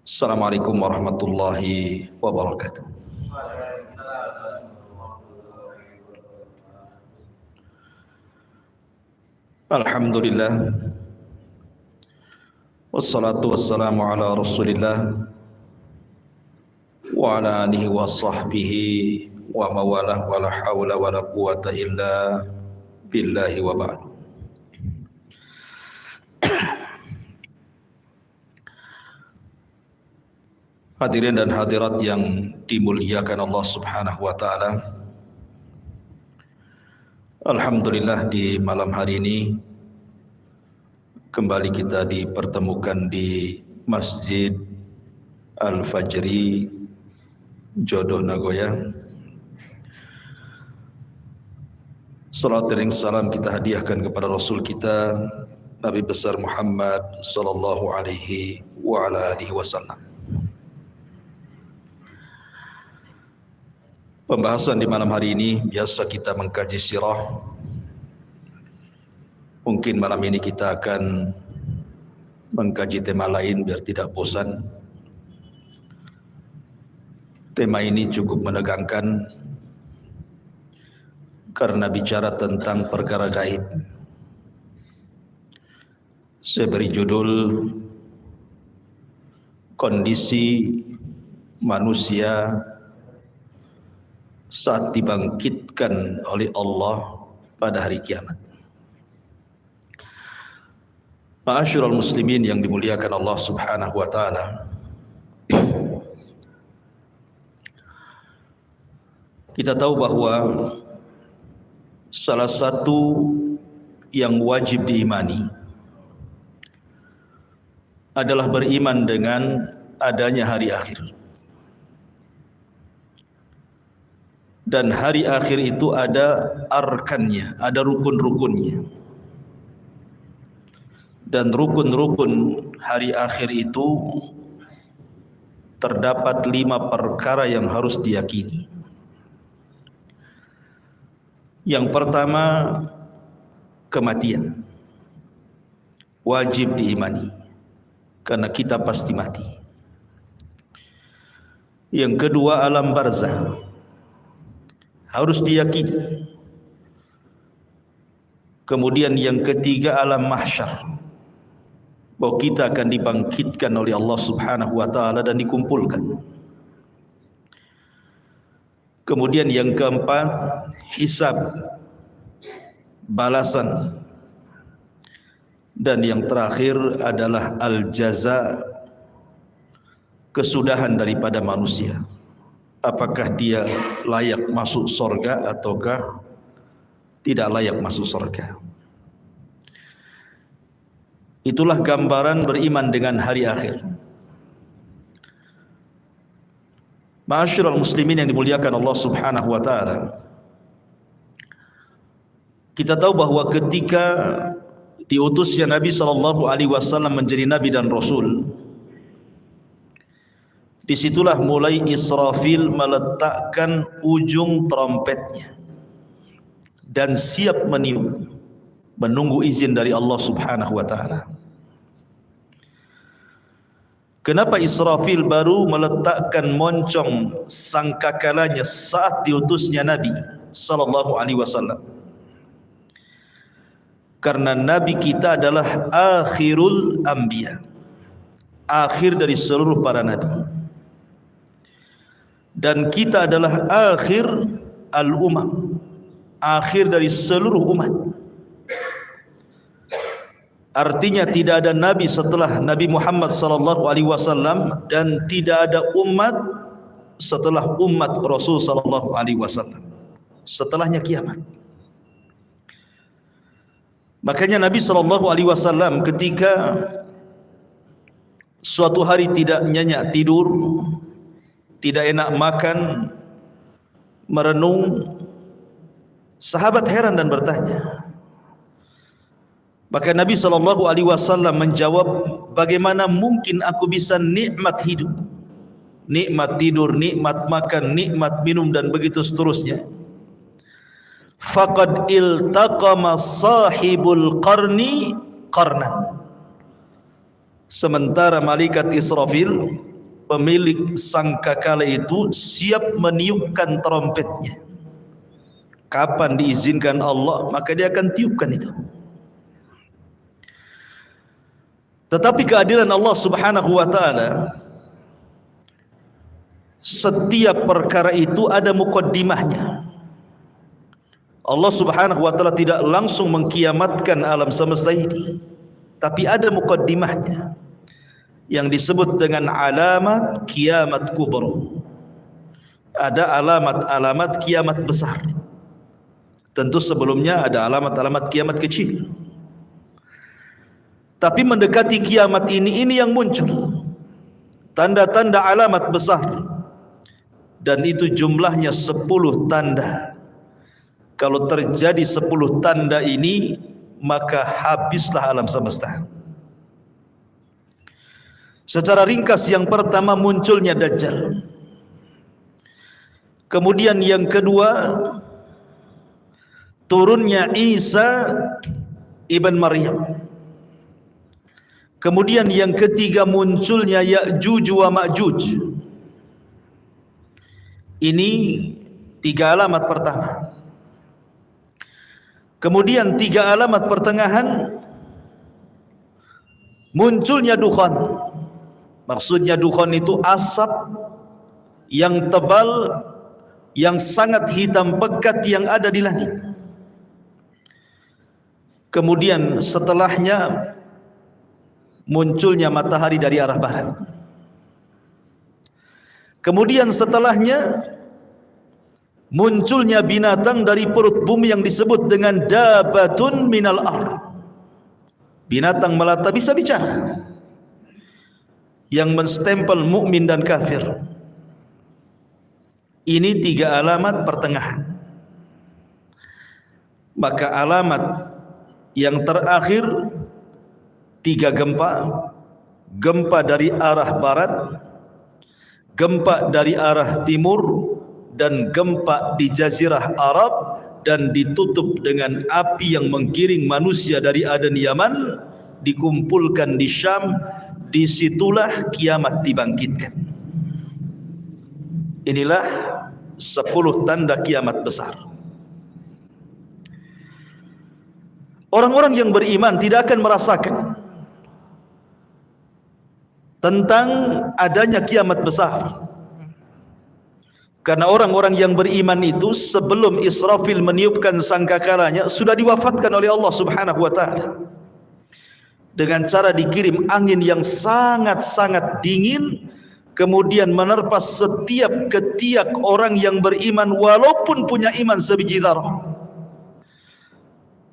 Assalamualaikum warahmatullahi wabarakatuh. Alhamdulillah. Wassalatu wassalamu ala Rasulillah wa ala alihi wa sahbihi wa mawalah wa la hawla wa la quwata illa billahi wa ba'du. Hadirin dan hadirat yang dimuliakan Allah Subhanahu wa taala. Alhamdulillah, di malam hari ini kembali kita dipertemukan di Masjid Al-Fajri Jodoh Nagoya. Salat dan salam kita hadiahkan kepada Rasul kita Nabi besar Muhammad sallallahu alaihi wa ala alihi wasallam. Pembahasan di malam hari ini biasa kita mengkaji sirah. Mungkin malam ini kita akan mengkaji tema lain biar tidak bosan. Tema ini cukup menegangkan karena bicara tentang perkara gaib. Saya beri judul kondisi manusia saat dibangkitkan oleh Allah pada hari kiamat. Ma'asyiral muslimin yang dimuliakan Allah Subhanahu wa taala. Kita tahu bahwa salah satu yang wajib diimani adalah beriman dengan adanya hari akhir. Dan hari akhir itu ada arkannya, ada rukun-rukunnya. Dan rukun-rukun hari akhir itu terdapat 5 perkara yang harus diyakini. Yang pertama, kematian. Wajib diimani, karena kita pasti mati. Yang kedua, alam barzah. Harus diyakini. Kemudian yang ketiga, alam mahsyar, bahwa kita akan dibangkitkan oleh Allah Subhanahu wa taala dan dikumpulkan. Kemudian yang keempat, hisab, balasan. Dan yang terakhir adalah al-jaza, kesudahan daripada manusia. Apakah dia layak masuk surga ataukah tidak layak masuk surga. Itulah gambaran beriman dengan hari akhir. Ma'asyiral muslimin yang dimuliakan Allah Subhanahu wa taala. Kita tahu bahwa ketika diutusnya Nabi sallallahu alaihi wasallam menjadi nabi dan rasul, disitulah mulai Israfil meletakkan ujung trompetnya dan siap meniup, menunggu izin dari Allah Subhanahu wa taala. Kenapa Israfil baru meletakkan moncong sangkakalanya saat diutusnya Nabi sallallahu alaihi wasallam? Karena Nabi kita adalah akhirul anbiya, akhir dari seluruh para nabi. Dan kita adalah akhir al-umam, akhir dari seluruh umat. Artinya tidak ada nabi setelah Nabi Muhammad sallallahu alaihi wasallam dan tidak ada umat setelah umat Rasul sallallahu alaihi wasallam. Setelahnya kiamat. Makanya Nabi sallallahu alaihi wasallam ketika suatu hari tidak nyenyak tidur, tidak enak makan, merenung, sahabat heran dan bertanya. Maka Nabi sallallahu alaihi wasallam menjawab, bagaimana mungkin aku bisa nikmat hidup, nikmat tidur, nikmat makan, nikmat minum dan begitu seterusnya. Faqad iltaqama sahibul qarni qarnan. Sementara malaikat Israfil pemilik sangkakala itu siap meniupkan trompetnya. Kapan diizinkan Allah, maka dia akan tiupkan itu. Tetapi keadilan Allah Subhanahu wa taala, setiap perkara itu ada muqaddimahnya. Allah Subhanahu wa taala tidak langsung mengkiamatkan alam semesta ini, tapi ada muqaddimahnya yang disebut dengan alamat kiamat kubra. Ada alamat-alamat kiamat besar. Tentu sebelumnya ada alamat-alamat kiamat kecil. Tapi mendekati kiamat ini yang muncul tanda-tanda alamat besar, dan itu jumlahnya 10 tanda. Kalau terjadi 10 tanda ini, maka habislah alam semesta. Secara ringkas, yang pertama munculnya Dajjal. Kemudian yang kedua, turunnya Isa ibn Maryam. Kemudian yang ketiga, munculnya Ya'juj wa Ma'juj. Ini 3 alamat pertama. Kemudian 3 alamat pertengahan, munculnya dukhan. Maksudnya dukhan itu asap yang tebal, yang sangat hitam pekat yang ada di langit. Kemudian setelahnya munculnya matahari dari arah barat. Kemudian setelahnya munculnya binatang dari perut bumi yang disebut dengan dabatun minal ar. Binatang melata bisa bicara, yang menstempel mukmin dan kafir. Ini 3 alamat pertengahan. Maka alamat yang terakhir 3 gempa. Gempa dari arah barat, gempa dari arah timur, dan gempa di Jazirah Arab, dan ditutup dengan api yang menggiring manusia dari Aden Yaman, dikumpulkan di Syam. Disitulah kiamat dibangkitkan. Inilah 10 tanda kiamat besar. Orang-orang yang beriman tidak akan merasakan tentang adanya kiamat besar, karena orang-orang yang beriman itu sebelum Israfil meniupkan sangkakalanya sudah diwafatkan oleh Allah Subhanahu wa taala dengan cara dikirim angin yang sangat-sangat dingin, kemudian menerpa setiap ketiak orang yang beriman walaupun punya iman sebiji zarah,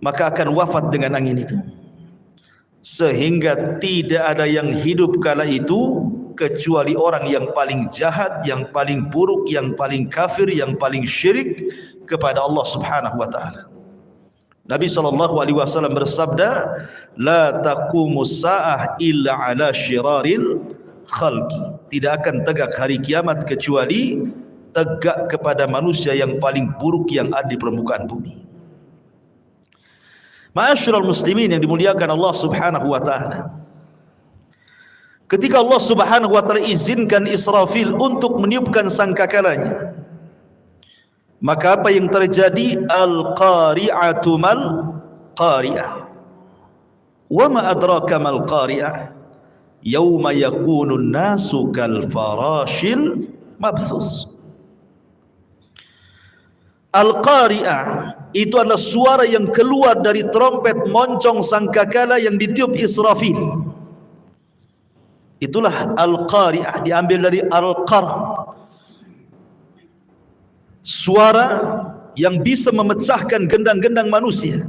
maka akan wafat dengan angin itu. Sehingga tidak ada yang hidup kala itu kecuali orang yang paling jahat, yang paling buruk, yang paling kafir, yang paling syirik kepada Allah Subhanahu wa taala. Nabi SAW bersabda, la taqumus sa'ah illa ala syiraril khalqi. Tidak akan tegak hari kiamat kecuali tegak kepada manusia yang paling buruk yang ada di permukaan bumi. Ma'asyiral muslimin yang dimuliakan Allah Subhanahu wa taala, ketika Allah Subhanahu wa taala izinkan Israfil untuk meniupkan sangkakalanya, maka apa yang terjadi? Al-qari'atu mal qari'ah. Wa ma adraka mal qari'ah? Yauma yakunun nasu kal farashil mabthus. Al-qari'ah itu adalah suara yang keluar dari trompet moncong sangkakala yang ditiup Israfil. Itulah al-qari'ah, diambil dari al-qar, suara yang bisa memecahkan gendang-gendang manusia,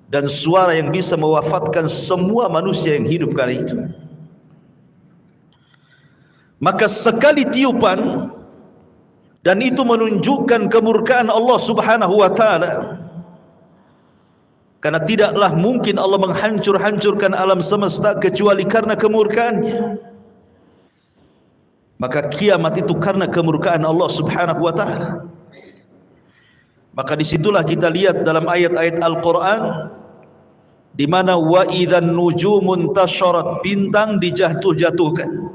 dan suara yang bisa mewafatkan semua manusia yang hidup kali itu. Maka sekali tiupan, dan itu menunjukkan kemurkaan Allah Subhanahu wa taala, karena tidaklah mungkin Allah menghancur-hancurkan alam semesta kecuali karena kemurkaannya. Maka kiamat itu karena kemurkaan Allah Subhanahu wa taala. Maka disitulah kita lihat dalam ayat-ayat Al-Quran, di mana wa idzan nujumun tasharat, bintang dijatuh-jatuhkan.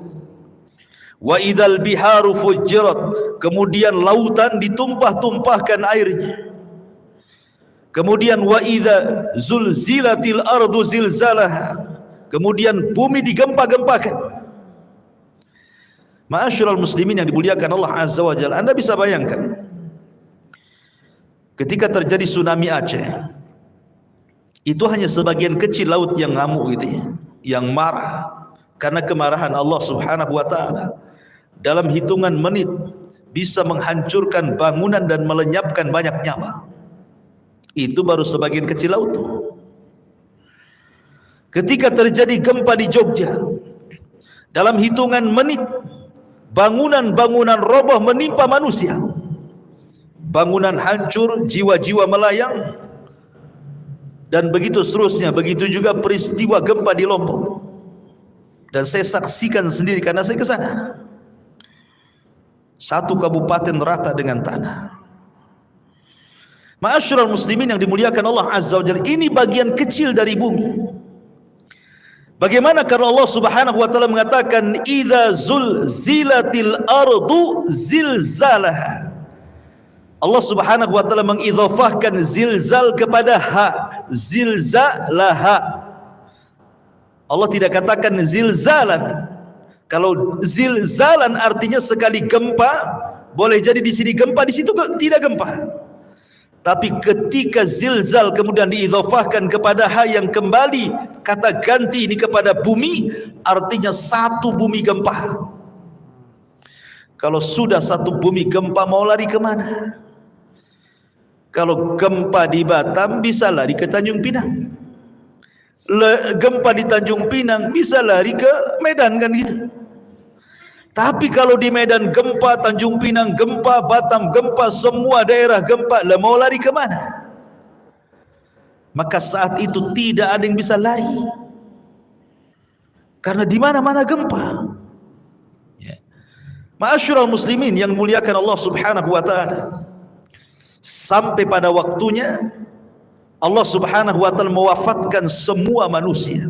Wa idzal biharu fujjirat, kemudian lautan ditumpah-tumpahkan airnya. Kemudian wa idza zulzilatil ardu zilzalaha, kemudian bumi digempa-gempakan. Ma'asyiral muslimin yang dimuliakan Allah Azza wa Jalla, Anda bisa bayangkan ketika terjadi tsunami Aceh, itu hanya sebagian kecil laut yang ngamuk gitu ya, yang marah karena kemarahan Allah Subhanahu wa taala. Dalam hitungan menit bisa menghancurkan bangunan dan melenyapkan banyak nyawa. Itu baru sebagian kecil laut. Ketika terjadi gempa di Jogja, dalam hitungan menit bangunan-bangunan roboh menimpa manusia. Bangunan hancur, jiwa-jiwa melayang, dan begitu seterusnya. Begitu juga peristiwa gempa di Lombok, dan saya saksikan sendiri karena saya ke sana. Satu kabupaten rata dengan tanah. Ma'asyiral muslimin yang dimuliakan Allah Azza wa Jalla, ini bagian kecil dari bumi. Bagaimana kalau Allah Subhanahu wa taala mengatakan idza zulzilatil ardu zilzalaha. Allah Subhanahu wa taala mengidhafahkan zilzal kepada ha, zilzalaha. Allah tidak katakan zilzalan. Kalau zilzalan artinya sekali gempa, boleh jadi di sini gempa, di situ tidak gempa. Tapi ketika zilzal kemudian diidhafahkan kepada ha yang kembali kata ganti ini kepada bumi, artinya satu bumi gempa. Kalau sudah satu bumi gempa, mau lari kemana? Kalau gempa di Batam bisa lari ke Tanjung Pinang. Gempa di Tanjung Pinang bisa lari ke Medan, kan gitu. Tapi kalau di Medan gempa, Tanjung Pinang gempa, Batam gempa, semua daerah gempa, lah mau lari kemana? Maka saat itu tidak ada yang bisa lari, karena di mana-mana gempa. Ya. Ma'asyiral muslimin yang muliakan Allah Subhanahu wa taala, sampai pada waktunya Allah Subhanahu wa taala mewafatkan semua manusia,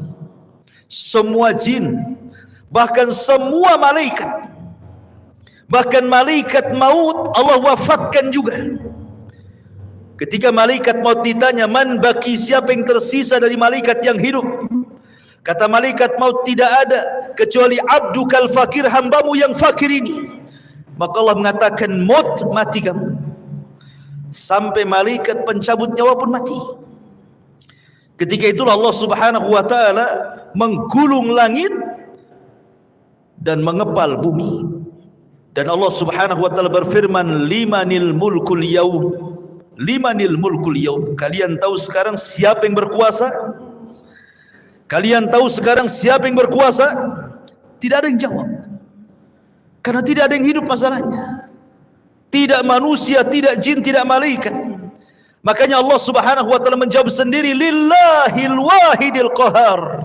semua jin, bahkan semua malaikat. Bahkan malaikat maut Allah wafatkan juga. Ketika malaikat maut ditanya, man baki, siapa yang tersisa dari malaikat yang hidup? Kata malaikat maut, tidak ada kecuali abdukal fakir, hambamu yang fakir ini. Maka Allah mengatakan, maut, mati kamu. Sampai malaikat pencabut nyawa pun mati. Ketika itulah Allah Subhanahu wa taala menggulung langit dan mengepal bumi. Dan Allah Subhanahu wa taala berfirman, limanil mulkul yaum, limanil mulkul yaum. Kalian tahu sekarang siapa yang berkuasa? Kalian tahu sekarang siapa yang berkuasa? Tidak ada yang jawab, karena tidak ada yang hidup masalahnya. Tidak manusia, tidak jin, tidak malaikat. Makanya Allah Subhanahu wa taala menjawab sendiri, lillahil wahidil qahar.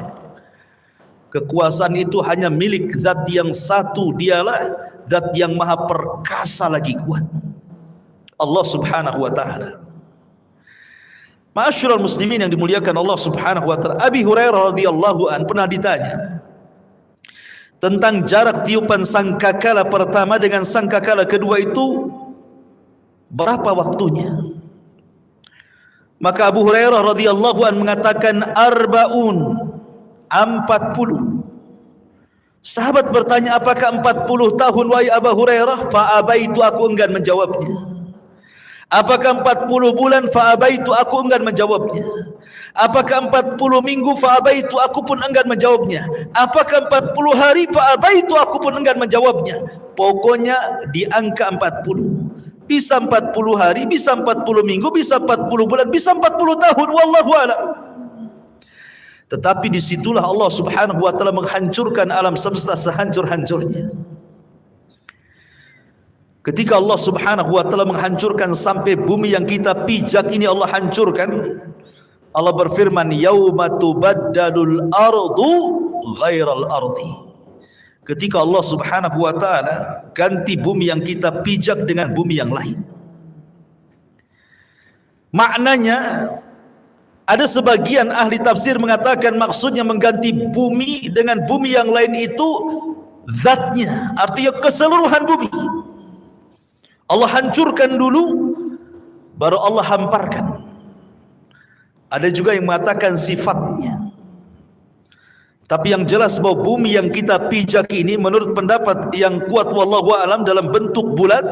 Kekuasaan itu hanya milik zat yang satu, dialah zat yang maha perkasa lagi kuat, Allah Subhanahu wa taala. Ma'asyiral muslimin yang dimuliakan Allah Subhanahu wa taala, Abi Hurairah radhiyallahu an pernah ditanya tentang jarak tiupan sangkakala pertama dengan sangkakala kedua itu berapa waktunya. Maka Abu Hurairah radhiyallahu an mengatakan arba'un, 40. Sahabat bertanya, apakah 40 tahun wahai Abu Hurairah? Fa'abaitu, aku enggan menjawabnya. Apakah 40 bulan? Fa'abaitu, aku enggan menjawabnya. Apakah 40 minggu? Fa'abaitu, aku pun enggan menjawabnya. Apakah 40 hari? Fa'abaitu, aku pun enggan menjawabnya. Pokoknya di angka 40. Bisa 40 hari, bisa 40 minggu, bisa 40 bulan, bisa 40 tahun, wallahu a'lam. Tetapi disitulah Allah Subhanahu wa taala menghancurkan alam semesta sehancur-hancurnya. Ketika Allah Subhanahu wa taala menghancurkan sampai bumi yang kita pijak ini Allah hancurkan, Allah berfirman, yauma tubaddalul ardu ghairal ardi. Ketika Allah Subhanahu wa taala ganti bumi yang kita pijak dengan bumi yang lain. Maknanya, ada sebagian ahli tafsir mengatakan maksudnya mengganti bumi dengan bumi yang lain itu zatnya, artinya keseluruhan bumi. Allah hancurkan dulu, baru Allah hamparkan. Ada juga yang mengatakan sifatnya. Tapi yang jelas bahwa bumi yang kita pijak ini menurut pendapat yang kuat wallahu alam dalam bentuk bulat,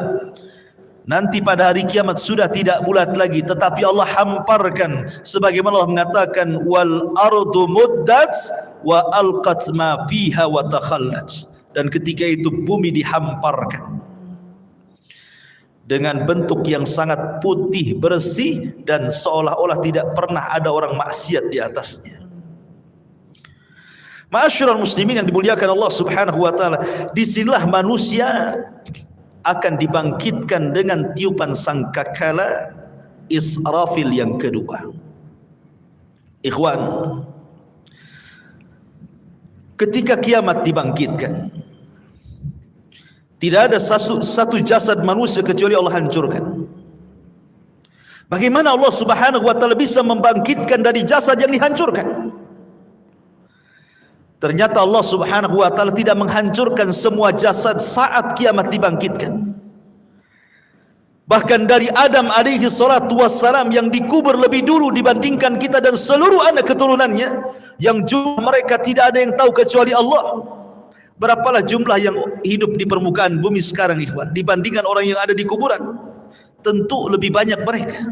nanti pada hari kiamat sudah tidak bulat lagi, tetapi Allah hamparkan sebagaimana Allah mengatakan wal ardu muddat wa alqat ma fiha wa takhallat. Dan ketika itu bumi dihamparkan dengan bentuk yang sangat putih bersih dan seolah-olah tidak pernah ada orang maksiat di atasnya. Ma'asyiral muslimin yang dimuliakan Allah Subhanahu wa taala, disinilah manusia akan dibangkitkan dengan tiupan sangkakala Israfil yang kedua. Ikhwan, ketika kiamat dibangkitkan, tidak ada satu jasad manusia kecuali Allah hancurkan. Bagaimana Allah Subhanahu wa taala bisa membangkitkan dari jasad yang dihancurkan? Ternyata Allah Subhanahu wa taala tidak menghancurkan semua jasad saat kiamat dibangkitkan. Bahkan dari Adam alaihi salatu wassalam yang dikubur lebih dulu dibandingkan kita dan seluruh anak keturunannya, yang jumlah mereka tidak ada yang tahu kecuali Allah. Berapalah jumlah yang hidup di permukaan bumi sekarang, ikhwan, dibandingkan orang yang ada di kuburan? Tentu lebih banyak mereka.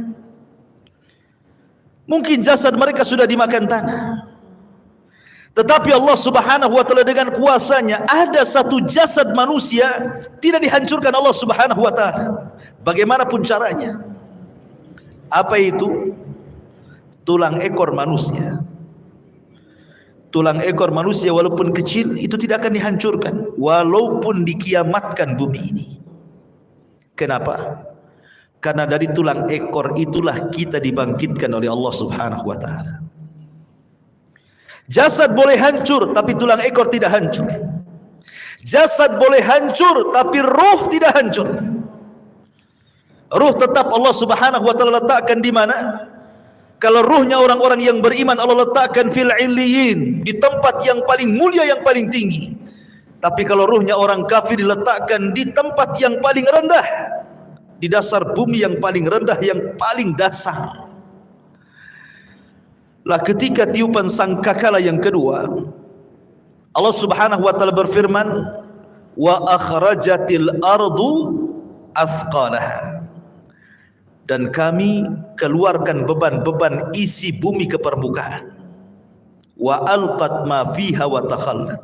Mungkin jasad mereka sudah dimakan tanah. Tetapi Allah Subhanahu wa taala dengan kuasanya, ada satu jasad manusia tidak dihancurkan Allah Subhanahu wa taala. Bagaimanapun caranya. Apa itu? Tulang ekor manusia. Tulang ekor manusia walaupun kecil itu tidak akan dihancurkan walaupun dikiamatkan bumi ini. Kenapa? Karena dari tulang ekor itulah kita dibangkitkan oleh Allah Subhanahu wa taala. Jasad boleh hancur tapi tulang ekor tidak hancur. Jasad boleh hancur tapi roh tidak hancur. Ruh tetap Allah Subhanahu wa taala letakkan di mana? Kalau ruhnya orang-orang yang beriman Allah letakkan fil illiyin, di tempat yang paling mulia, yang paling tinggi. Tapi kalau ruhnya orang kafir diletakkan di tempat yang paling rendah, di dasar bumi yang paling rendah, yang paling dasar. Lah ketika tiupan sangkakala yang kedua, Allah Subhanahu wa taala berfirman, wa akhrajatil ardu athqalaha. Dan kami keluarkan beban-beban isi bumi ke permukaan. Wa alqat ma fiha wa takhallat.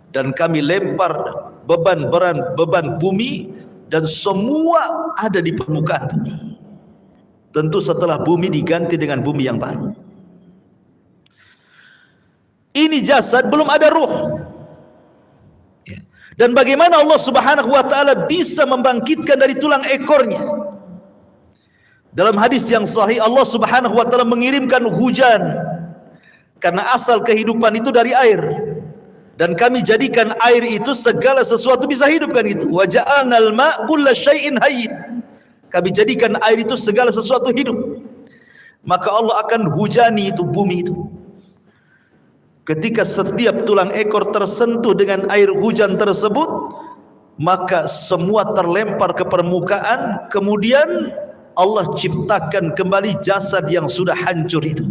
Dan kami lempar beban bumi dan semua ada di permukaan bumi. Tentu setelah bumi diganti dengan bumi yang baru. Ini jasad, belum ada ruh. Dan bagaimana Allah Subhanahu wa taala bisa membangkitkan dari tulang ekornya? Dalam hadis yang sahih Allah Subhanahu wa taala mengirimkan hujan, karena asal kehidupan itu dari air, dan kami jadikan air itu segala sesuatu bisa hidup, kan itu. Wa ja'alnal ma' kulla syai'in hayy. Kami jadikan air itu segala sesuatu hidup. Maka Allah akan hujani itu bumi itu. Ketika setiap tulang ekor tersentuh dengan air hujan tersebut, maka semua terlempar ke permukaan. Kemudian Allah ciptakan kembali jasad yang sudah hancur itu.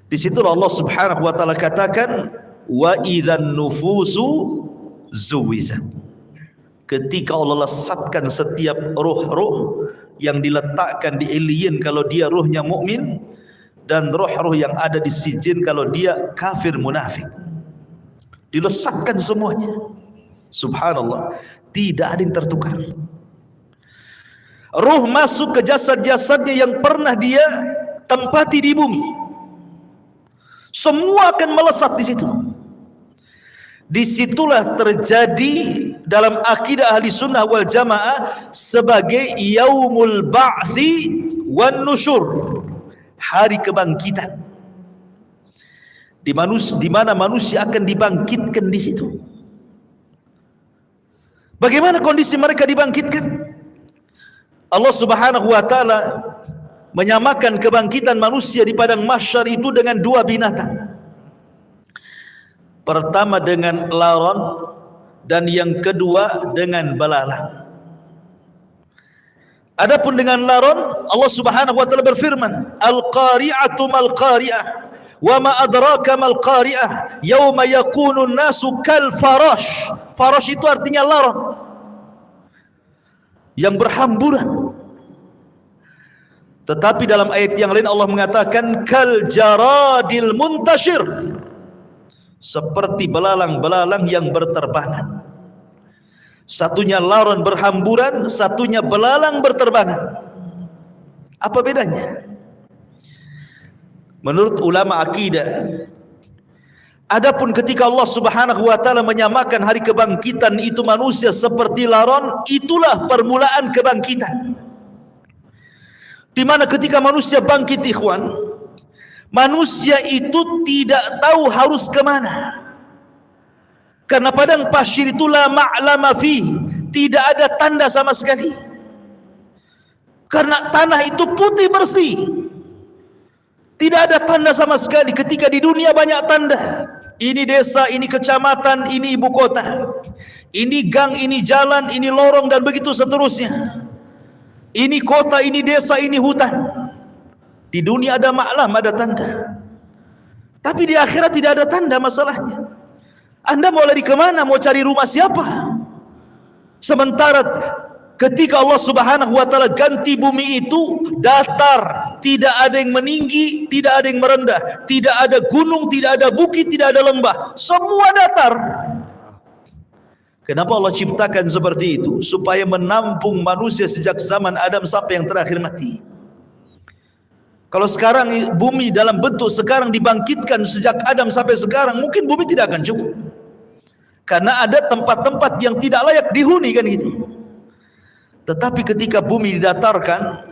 Di situ Allah Subhanahu wa taala katakan, wa idzan nufusu zuwizat. Ketika Allah lesatkan setiap ruh-ruh yang diletakkan di illiyin kalau dia ruhnya mukmin, dan roh-roh yang ada di sijin kalau dia kafir munafik, dilesatkan semuanya. Subhanallah, tidak ada yang tertukar. Ruh masuk ke jasad-jasadnya yang pernah dia tempati di bumi, semua akan melesat di situ. Disitulah terjadi dalam akidah ahli sunnah wal jamaah sebagai yaumul ba'thi wan nusyur, hari kebangkitan, di mana manusia akan dibangkitkan di situ. Bagaimana kondisi mereka dibangkitkan? Allah Subhanahu wa taala menyamakan kebangkitan manusia di padang mahsyar itu dengan dua binatang. Pertama dengan laron, dan yang kedua dengan belalang. Adapun dengan laron, Allah Subhanahu wa taala berfirman, Al-qari'atu mal-qari'ah, wa ma adraka mal-qari'ah, yauma yakunu an-nasu kal farash. Farash itu artinya laron yang berhamburan. Tetapi dalam ayat yang lain Allah mengatakan kal jaradil muntashir, seperti belalang-belalang yang berterbangan. Satunya laron berhamburan, satunya belalang berterbangan. Apa bedanya? Menurut ulama akidah, adapun ketika Allah Subhanahu wa taala menyamakan hari kebangkitan itu manusia seperti laron, itulah permulaan kebangkitan. Di mana ketika manusia bangkit, ikhwan, manusia itu tidak tahu harus kemana. Karena padang pasir itu la ma'lama fi, tidak ada tanda sama sekali. Karena tanah itu putih bersih, tidak ada tanda sama sekali. Ketika di dunia banyak tanda, ini desa, ini kecamatan, ini ibu kota, ini gang, ini jalan, ini lorong, dan begitu seterusnya. Ini kota, ini desa, ini hutan. Di dunia ada maklam, ada tanda. Tapi di akhirat tidak ada tanda. Masalahnya, Anda mau lari kemana? Mau cari rumah siapa? Sementara ketika Allah Subhanahu wa taala ganti bumi itu datar, tidak ada yang meninggi, tidak ada yang merendah, tidak ada gunung, tidak ada bukit, tidak ada lembah, semua datar. Kenapa Allah ciptakan seperti itu? Supaya menampung manusia sejak zaman Adam sampai yang terakhir mati. Kalau sekarang bumi dalam bentuk sekarang dibangkitkan sejak Adam sampai sekarang, mungkin bumi tidak akan cukup. Karena ada tempat-tempat yang tidak layak dihuni, kan gitu. Tetapi ketika bumi didatarkan,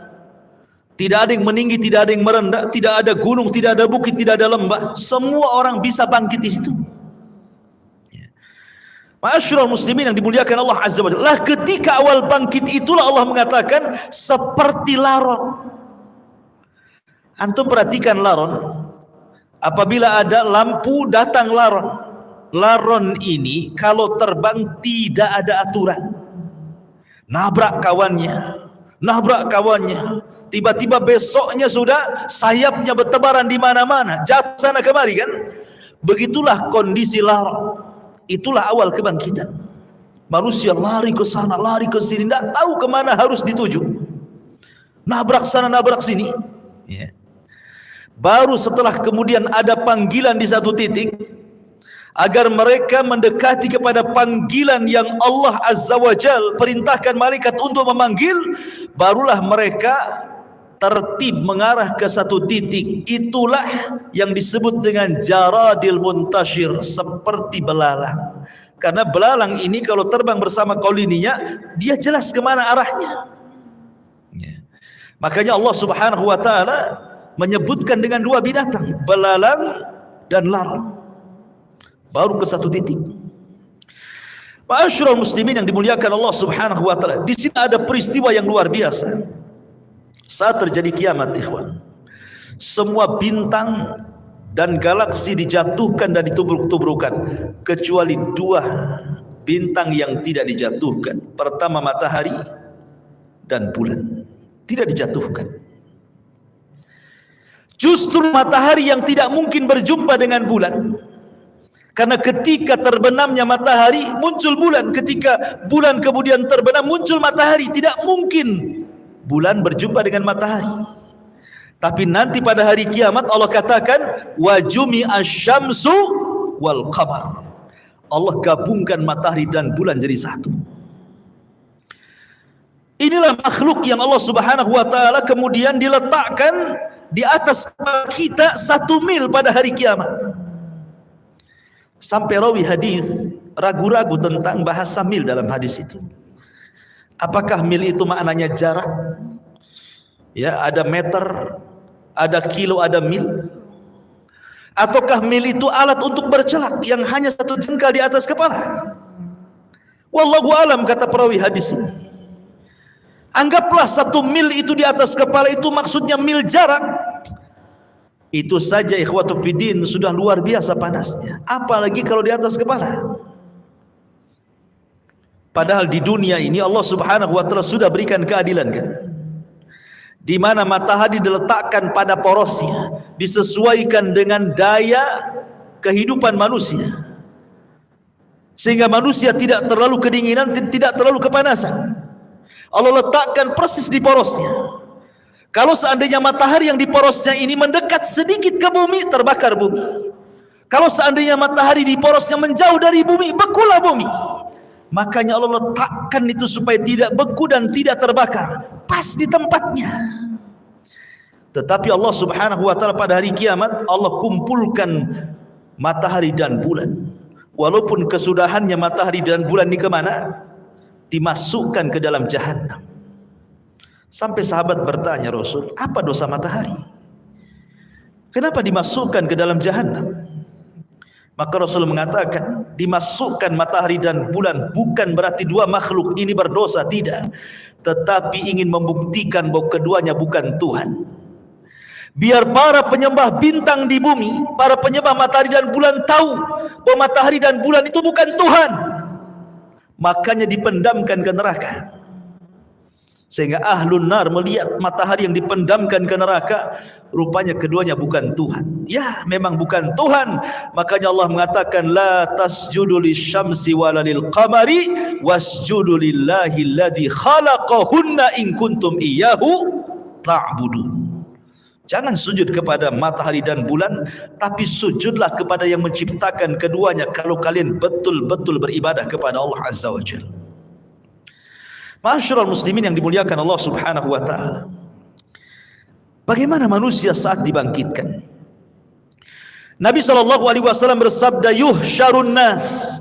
tidak ada yang meninggi, tidak ada yang merendah, tidak ada gunung, tidak ada bukit, tidak ada lembah, semua orang bisa bangkit di situ. Ma'asyiral muslimin yang dimuliakan Allah Azza wa Jalla, ketika awal bangkit itulah Allah mengatakan seperti laron. Antum perhatikan laron, apabila ada lampu datang laron. Laron ini kalau terbang tidak ada aturan. Nabrak kawannya, tiba-tiba besoknya sudah sayapnya bertebaran di mana-mana, jatuh sana kemari, kan? Begitulah kondisi laron. Itulah awal kebangkitan. Manusia lari ke sana, lari ke sini, tidak tahu kemana harus dituju. Nabrak sana, nabrak sini. Baru setelah kemudian ada panggilan di satu titik, agar mereka mendekati kepada panggilan yang Allah Azza wa Jal perintahkan malaikat untuk memanggil, barulah mereka tertib mengarah ke satu titik. Itulah yang disebut dengan jaradil muntashir, seperti belalang. Karena belalang ini kalau terbang bersama koloninya, dia jelas kemana arahnya. Makanya Allah Subhanahu wa taala menyebutkan dengan dua binatang, belalang dan laron. Baru ke satu titik. Ma'asyiral muslimin yang dimuliakan Allah Subhanahu wa taala, di sini ada peristiwa yang luar biasa. Saat terjadi kiamat, ikhwan, semua bintang dan galaksi dijatuhkan dan ditubruk-tubrukan, kecuali dua bintang yang tidak dijatuhkan. Pertama matahari dan bulan tidak dijatuhkan. Justru matahari yang tidak mungkin berjumpa dengan bulan. Karena ketika terbenamnya matahari muncul bulan, ketika bulan kemudian terbenam muncul matahari. Tidak mungkin bulan berjumpa dengan matahari. Tapi nanti pada hari kiamat Allah katakan wa jumi'asy syamsu wal qamar. Allah gabungkan matahari dan bulan jadi satu. Inilah makhluk yang Allah Subhanahu wa taala kemudian diletakkan di atas kita 1 mil pada hari kiamat. Sampai rawi hadis ragu-ragu tentang bahasa mil dalam hadis itu. Apakah mil itu maknanya jarak? Ya, ada meter, ada kilo, ada mil. Ataukah mil itu alat untuk bercelak yang hanya 1 jengkal di atas kepala? Wallahu alam, kata perawi hadis ini. Anggaplah 1 mil itu di atas kepala itu maksudnya mil jarak. Itu saja ikhwatu fiddin sudah luar biasa panasnya. Apalagi kalau di atas kepala. Padahal di dunia ini Allah Subhanahu wa taala sudah berikan keadilan kan. Di mana matahari diletakkan pada porosnya, disesuaikan dengan daya kehidupan manusia. Sehingga manusia tidak terlalu kedinginan, tidak terlalu kepanasan. Allah letakkan persis di porosnya. Kalau seandainya matahari yang di porosnya ini mendekat sedikit ke bumi, terbakar bumi. Kalau seandainya matahari di porosnya menjauh dari bumi, bekulah bumi. Makanya Allah letakkan itu supaya tidak beku dan tidak terbakar, pas di tempatnya. Tetapi Allah Subhanahu wa taala pada hari kiamat Allah kumpulkan matahari dan bulan. Walaupun kesudahannya matahari dan bulan ini kemana? Dimasukkan ke dalam jahanam. Sampai sahabat bertanya, Rasul, apa dosa matahari? Kenapa dimasukkan ke dalam jahanam? Maka Rasul mengatakan, dimasukkan matahari dan bulan bukan berarti dua makhluk ini berdosa, tidak. Tetapi ingin membuktikan bahwa keduanya bukan Tuhan. Biar para penyembah bintang di bumi, para penyembah matahari dan bulan tahu bahwa matahari dan bulan itu bukan Tuhan. Makanya dipendamkan ke neraka. Sehingga ahlun nar melihat matahari yang dipendamkan ke neraka, rupanya keduanya bukan Tuhan. Ya, memang bukan Tuhan. Makanya Allah mengatakan, la tasjudu lisyamsi wala lilqamari wasjudu lillahi alladhi khalaqahunna in kuntum iyyahu ta'budun. Jangan sujud kepada matahari dan bulan, tapi sujudlah kepada yang menciptakan keduanya kalau kalian betul-betul beribadah kepada Allah Azza wa Jalla. Ma'asyiral muslimin yang dimuliakan Allah Subhanahu wa taala. Bagaimana manusia saat dibangkitkan? Nabi sallallahu alaihi wasallam bersabda, yuhsyarun nas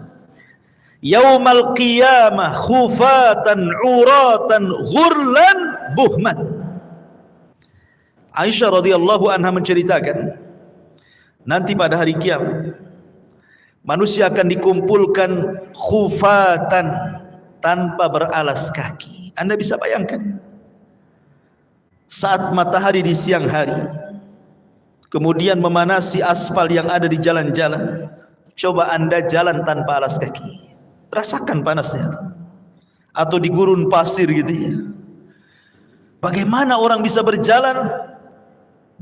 yaumal qiyamah khufatan uratan ghurlan buhman. Aisyah radhiyallahu anha menceritakan, nanti pada hari kiamat manusia akan dikumpulkan khufatan, tanpa beralas kaki. Anda bisa bayangkan saat matahari di siang hari kemudian memanasi aspal yang ada di jalan-jalan. Coba Anda jalan tanpa alas kaki, rasakan panasnya. Atau di gurun pasir gitu ya. Bagaimana orang bisa berjalan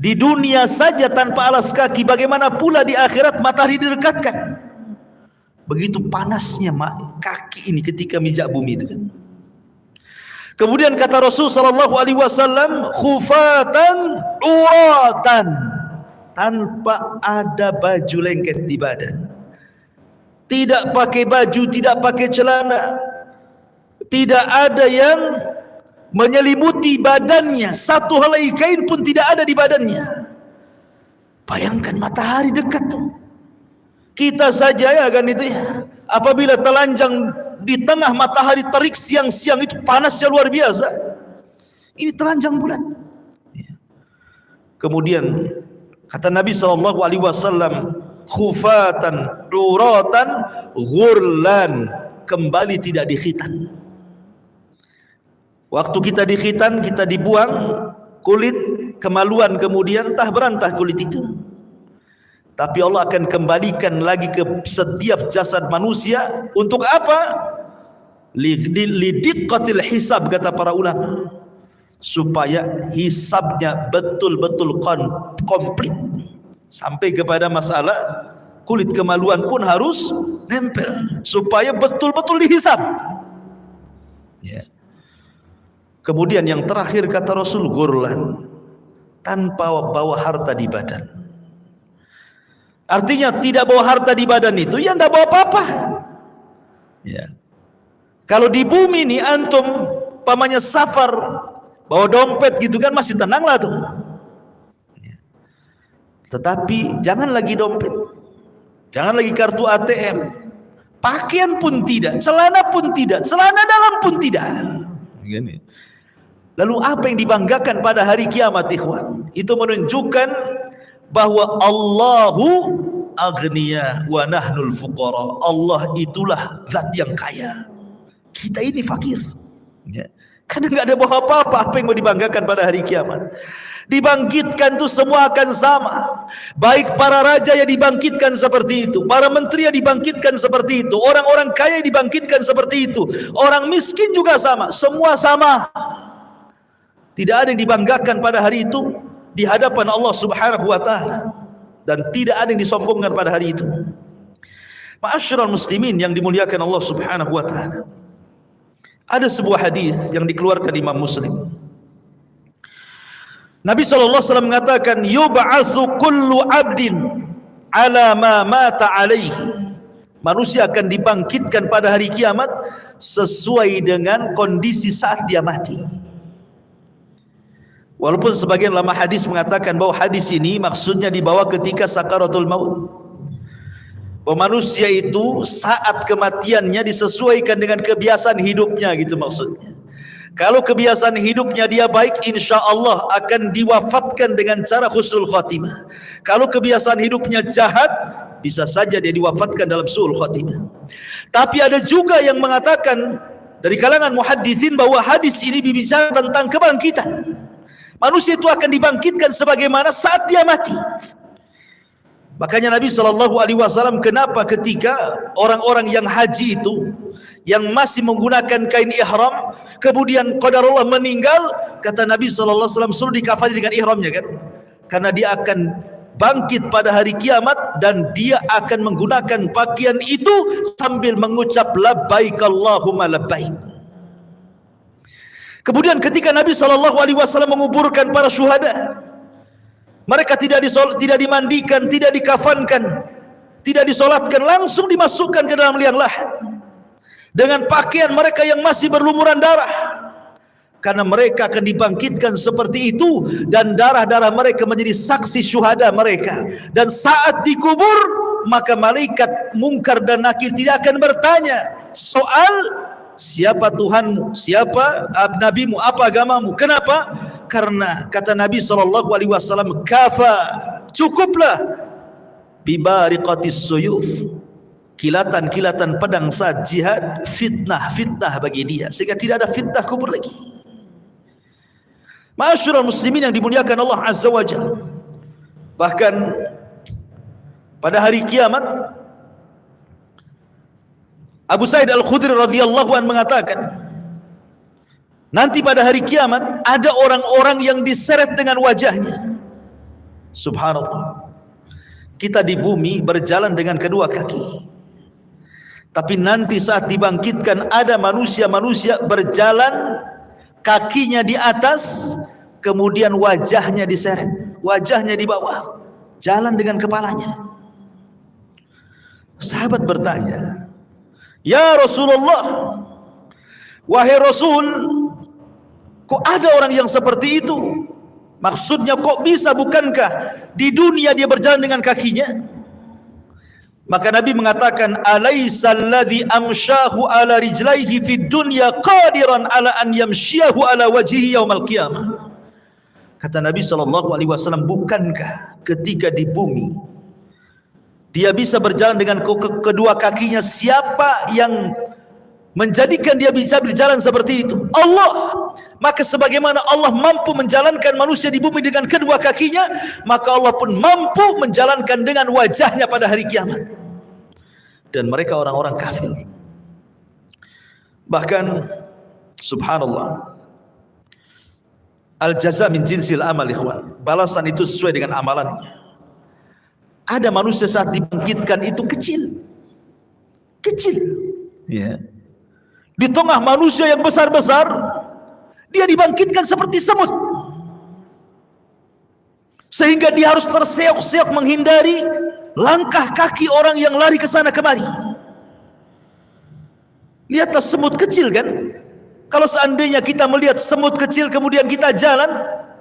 di dunia saja tanpa alas kaki, bagaimana pula di akhirat matahari direkatkan. Begitu panasnya kaki ini ketika mijak bumi itu kan. Kemudian kata Rasul sallallahu alaihi wasallam, khufatan uratan, tanpa ada baju lengket di badan. Tidak pakai baju, tidak pakai celana. Tidak ada yang menyelimuti badannya, satu helai kain pun tidak ada di badannya. Bayangkan matahari dekat tuh. Kita saja ya kan itu ya, apabila telanjang di tengah matahari terik siang-siang itu panasnya luar biasa. Ini telanjang bulat. Kemudian kata Nabi sallallahu alaihi wasallam, khufatan uratan ghurlan, kembali tidak dikhitan. Waktu kita dikhitan, kita dibuang kulit, kemaluan kemudian entah berantah kulit itu. Tapi Allah akan kembalikan lagi ke setiap jasad manusia. Untuk apa? Lidiqqatil hisab, kata para ulama, supaya hisabnya betul-betul komplit. Sampai kepada masalah kulit kemaluan pun harus nempel, supaya betul-betul dihisab ya. Kemudian yang terakhir kata Rasul, ghurlan, tanpa bawa harta di badan. Artinya tidak bawa harta di badan itu ya tidak bawa apa-apa ya. Kalau di bumi ini antum pamannya safar bawa dompet gitu kan masih tenang lah tuh ya. Tetapi jangan lagi dompet, jangan lagi kartu ATM, pakaian pun tidak, celana pun tidak, celana dalam pun tidak. Lalu apa yang dibanggakan pada hari kiamat ikhwan? Itu menunjukkan bahwa Allahu aghniya wa nahnul fuqara. Allah itulah zat yang kaya, kita ini fakir ya. Karena nggak ada bawa apa-apa. Apa yang mau dibanggakan pada hari kiamat? Dibangkitkan itu semua akan sama. Baik para raja yang dibangkitkan seperti itu, para menteri yang dibangkitkan seperti itu, orang-orang kaya yang dibangkitkan seperti itu, orang miskin juga sama. Semua sama. Tidak ada yang dibanggakan pada hari itu di hadapan Allah Subhanahu wa taala, dan tidak ada yang disombongkan pada hari itu. Ma'asyiral muslimin yang dimuliakan Allah Subhanahu wa taala. Ada sebuah hadis yang dikeluarkan Imam Muslim. Nabi SAW mengatakan, yub'atsu kullu 'abdin 'ala ma mata 'alaihi. Manusia akan dibangkitkan pada hari kiamat sesuai dengan kondisi saat dia mati. Walaupun sebagian ulama hadis mengatakan bahwa hadis ini maksudnya dibawa ketika sakaratul maut. Bahwa manusia itu saat kematiannya disesuaikan dengan kebiasaan hidupnya, gitu maksudnya. Kalau kebiasaan hidupnya dia baik, insya Allah akan diwafatkan dengan cara husnul khatimah. Kalau kebiasaan hidupnya jahat, bisa saja dia diwafatkan dalam su'ul khatimah. Tapi ada juga yang mengatakan dari kalangan muhadditsin bahwa hadis ini berbicara tentang kebangkitan. Manusia itu akan dibangkitkan sebagaimana saat dia mati. Makanya Nabi SAW, kenapa ketika orang-orang yang haji itu, yang masih menggunakan kain ihram, kemudian qadarullah meninggal, kata Nabi SAW, suruh dikafani dengan ihramnya kan? Karena dia akan bangkit pada hari kiamat, dan dia akan menggunakan pakaian itu sambil mengucap labbaik Allahumma labbaik. Kemudian ketika Nabi SAW menguburkan para syuhada, mereka tidak dimandikan, tidak dikafankan, tidak disolatkan, langsung dimasukkan ke dalam liang lahat dengan pakaian mereka yang masih berlumuran darah, karena mereka akan dibangkitkan seperti itu, dan darah-darah mereka menjadi saksi syuhada mereka. Dan saat dikubur, maka malaikat mungkar dan nakir tidak akan bertanya soal siapa Tuhanmu, siapa nabimu, apa agamamu. Kenapa? Karena kata Nabi SAW, kafa, cukuplah bibariqatis suyuf, kilatan-kilatan pedang saat jihad, fitnah bagi dia, sehingga tidak ada fitnah kubur lagi. Ma'asyiral muslimin yang dimuliakan Allah Azza wa Jalla, bahkan pada hari kiamat, Abu Sa'id Al-Khudri radhiyallahu anhu mengatakan, nanti pada hari kiamat ada orang-orang yang diseret dengan wajahnya. Subhanallah. Kita di bumi berjalan dengan kedua kaki, tapi nanti saat dibangkitkan ada manusia-manusia berjalan kakinya di atas, kemudian wajahnya diseret, wajahnya di bawah, jalan dengan kepalanya. Sahabat bertanya, ya Rasulullah, wahai Rasul, kok ada orang yang seperti itu? Maksudnya kok bisa, bukankah di dunia dia berjalan dengan kakinya? Maka Nabi mengatakan, alaysa alladhi amshahu ala rijlaihi fid dunya qadiran ala an yamshiyahu ala wajhihi yaumal qiyamah. Kata Nabi SAW, bukankah ketika di bumi dia bisa berjalan dengan kedua kakinya? Siapa yang menjadikan dia bisa berjalan seperti itu? Allah. Maka sebagaimana Allah mampu menjalankan manusia di bumi dengan kedua kakinya, maka Allah pun mampu menjalankan dengan wajahnya pada hari kiamat. Dan mereka orang-orang kafir. Bahkan subhanallah, al-jaza min jinsil amal, ikhwan. Balasan itu sesuai dengan amalannya. Ada manusia saat dibangkitkan itu kecil, ya. Di tengah manusia yang besar-besar, dia dibangkitkan seperti semut, sehingga dia harus terseok-seok menghindari langkah kaki orang yang lari ke sana kemari. Lihatlah semut kecil kan. Kalau seandainya kita melihat semut kecil kemudian kita jalan,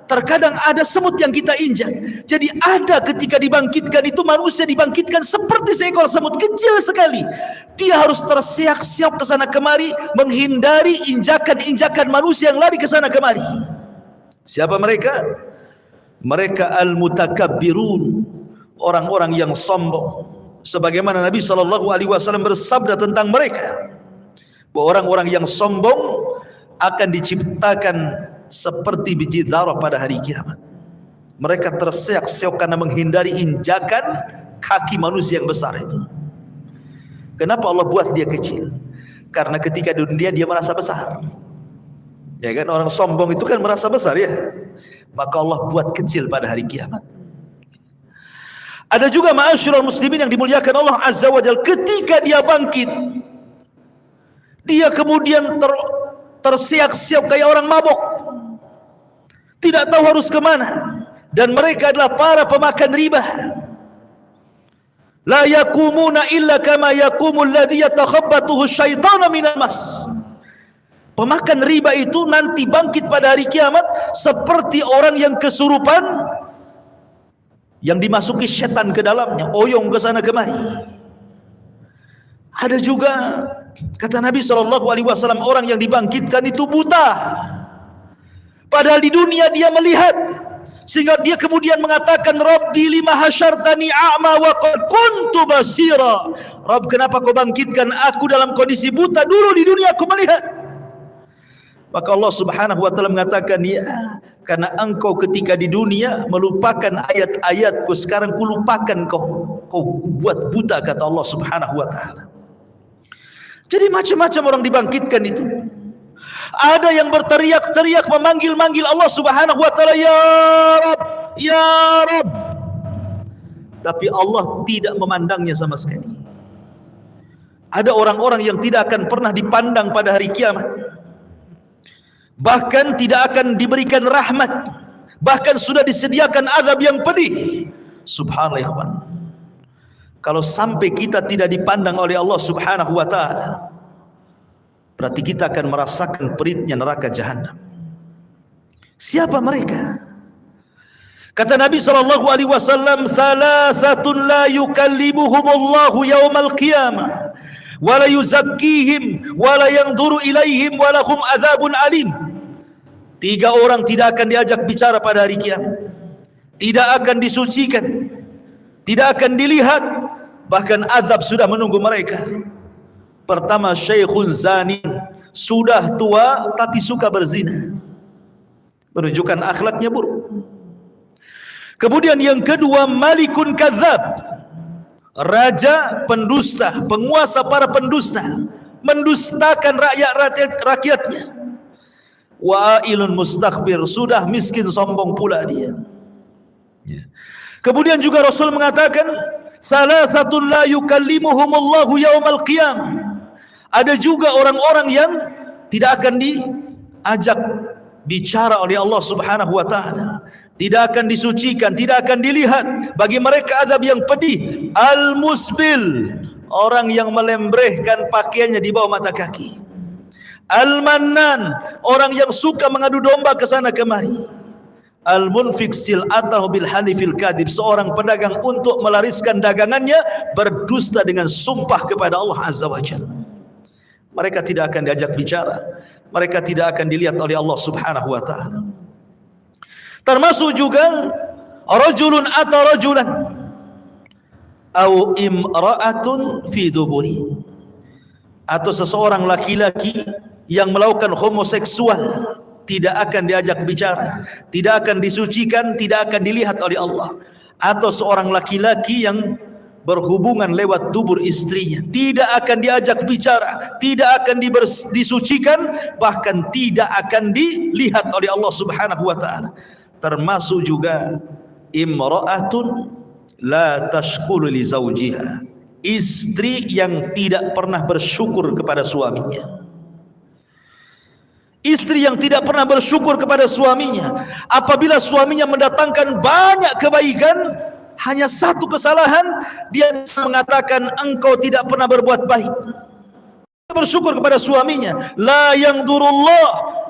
terkadang ada semut yang kita injak. Jadi ada ketika dibangkitkan itu, manusia dibangkitkan seperti seekor semut kecil sekali. Dia harus terseok-seok ke sana kemari, menghindari injakan-injakan manusia yang lari ke sana kemari. Siapa mereka? Mereka al-mutakabbirun, orang-orang yang sombong. Sebagaimana Nabi SAW bersabda tentang mereka, bahwa orang-orang yang sombong akan diciptakan seperti biji zarah pada hari kiamat. Mereka terseok-seok karena menghindari injakan kaki manusia yang besar itu. Kenapa Allah buat dia kecil? Karena ketika di dunia dia merasa besar. Ya kan, orang sombong itu kan merasa besar ya. Maka Allah buat kecil pada hari kiamat. Ada juga ma'asyiral muslimin yang dimuliakan Allah Azza wa Jalla, ketika dia bangkit, dia kemudian terseok-seok kayak orang mabuk, tidak tahu harus kemana. Dan mereka adalah para pemakan riba. La yakumuna illa kama yakumul ladzi yatakhabbathu syaitanu minal mas. Pemakan riba itu nanti bangkit pada hari kiamat seperti orang yang kesurupan, yang dimasuki setan ke dalamnya, oyong ke sana kemari. Ada juga kata Nabi SAW, orang yang dibangkitkan itu buta, padahal di dunia dia melihat, sehingga dia kemudian mengatakan, Rabbi lima hasyartani a'ma wa qad kuntu basira. Rabb, kenapa kau bangkitkan aku dalam kondisi buta? Dulu di dunia aku melihat. Maka Allah Subhanahu wa taala mengatakan, ya, karena engkau ketika di dunia melupakan ayat-ayatku, sekarang kulupakan kau buat buta, kata Allah Subhanahu wa taala. Jadi macam-macam orang dibangkitkan itu. Ada yang berteriak-teriak memanggil-manggil Allah Subhanahu wa taala, ya Rabb, ya Rabb. Tapi Allah tidak memandangnya sama sekali. Ada orang-orang yang tidak akan pernah dipandang pada hari kiamat. Bahkan tidak akan diberikan rahmat. Bahkan sudah disediakan azab yang pedih. Subhanallah ya kawan. Kalau sampai kita tidak dipandang oleh Allah Subhanahu wa taala, berarti kita akan merasakan peritnya neraka jahanam. Siapa mereka? Kata Nabi SAW, salasatun la yukallimuhumullahu yaumal qiyamah wa la yuzakkihim wa la yanzuru ilaihim wa lahum adzabun alim. 3 orang tidak akan diajak bicara pada hari kiamat, tidak akan disucikan, tidak akan dilihat, bahkan azab sudah menunggu mereka. Pertama, syekhun zani, sudah tua tapi suka berzina, menunjukkan akhlaknya buruk. Kemudian yang kedua, malikun kadzab, raja pendusta, penguasa para pendusta, mendustakan rakyatnya. Wa'ilun mustakbir, sudah miskin sombong pula dia. Kemudian juga Rasul mengatakan, salasatun la yukallimuhumullahu yaumal qiyamah. Ada juga orang-orang yang tidak akan diajak bicara oleh Allah Subhanahu wa taala, tidak akan disucikan, tidak akan dilihat. Bagi mereka azab yang pedih. Al-musbil, orang yang melembrehkan pakaiannya di bawah mata kaki. Al-mannan, orang yang suka mengadu domba ke sana kemari. Al-munfiq sil'atahu bil halifil kadhib, seorang pedagang untuk melariskan dagangannya berdusta dengan sumpah kepada Allah Azza wa Jalla. Mereka tidak akan diajak bicara, mereka tidak akan dilihat oleh Allah Subhanahu wa taala. Termasuk juga rajulun ata rajulan au imra'atun fi duburi, atau seseorang laki-laki yang melakukan homoseksual, tidak akan diajak bicara, tidak akan disucikan, tidak akan dilihat oleh Allah. Atau seorang laki-laki yang berhubungan lewat dubur istrinya, tidak akan diajak bicara, tidak akan disucikan, bahkan tidak akan dilihat oleh Allah Subhanahu wa taala. Termasuk juga imra'atun la tashkuru li zawjiha, istri yang tidak pernah bersyukur kepada suaminya. Istri yang tidak pernah bersyukur kepada suaminya. Apabila suaminya mendatangkan banyak kebaikan, hanya satu kesalahan, dia mengatakan engkau tidak pernah berbuat baik. Bersyukur kepada suaminya. La yanzurullah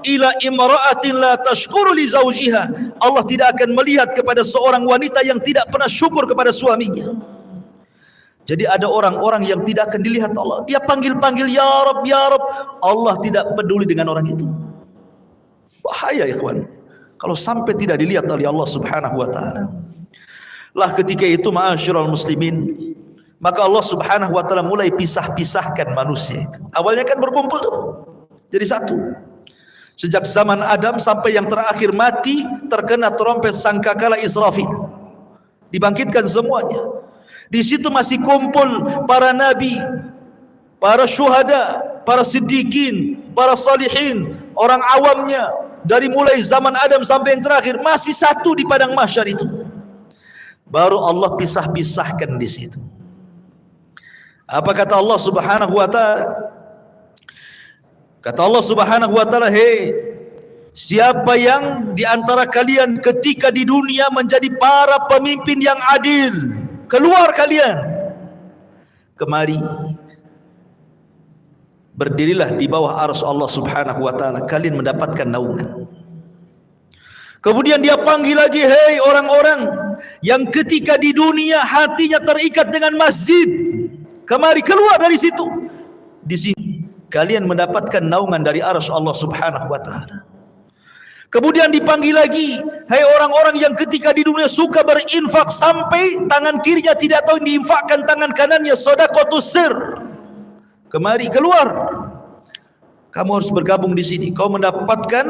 ila imra'atin la tashkuru li zawjiha. Allah tidak akan melihat kepada seorang wanita yang tidak pernah syukur kepada suaminya. Jadi ada orang-orang yang tidak akan dilihat Allah. Dia panggil-panggil ya Rabb, ya Rabb. Allah tidak peduli dengan orang itu. Bahaya ikhwan, kalau sampai tidak dilihat oleh Allah Subhanahu wa taala. Lah ketika itu ma'asyiral muslimin, maka Allah Subhanahu wa taala mulai pisah-pisahkan manusia itu. Awalnya kan berkumpul tuh, jadi satu. Sejak zaman Adam sampai yang terakhir mati terkena trompet sangkakala Israfil. Dibangkitkan semuanya. Di situ masih kumpul para nabi, para syuhada, para siddiqin, para salihin, orang awamnya, dari mulai zaman Adam sampai yang terakhir masih satu di padang mahsyar itu. Baru Allah pisah-pisahkan di situ. Apa kata Allah Subhanahu wa taala? Kata Allah Subhanahu wa taala, "Hei, siapa yang di antara kalian ketika di dunia menjadi para pemimpin yang adil, keluar kalian. Kemari. Berdirilah di bawah arsy Allah Subhanahu wa taala, kalian mendapatkan naungan." Kemudian dia panggil lagi, "Hei orang-orang yang ketika di dunia hatinya terikat dengan masjid, kemari keluar dari situ. Di sini kalian mendapatkan naungan dari arsy Allah Subhanahu wa taala." Kemudian dipanggil lagi, "Hai orang-orang yang ketika di dunia suka berinfak sampai tangan kirinya tidak tahu diinfakkan tangan kanannya, shadaqatus sir. Kemari keluar. Kamu harus bergabung di sini. Kau mendapatkan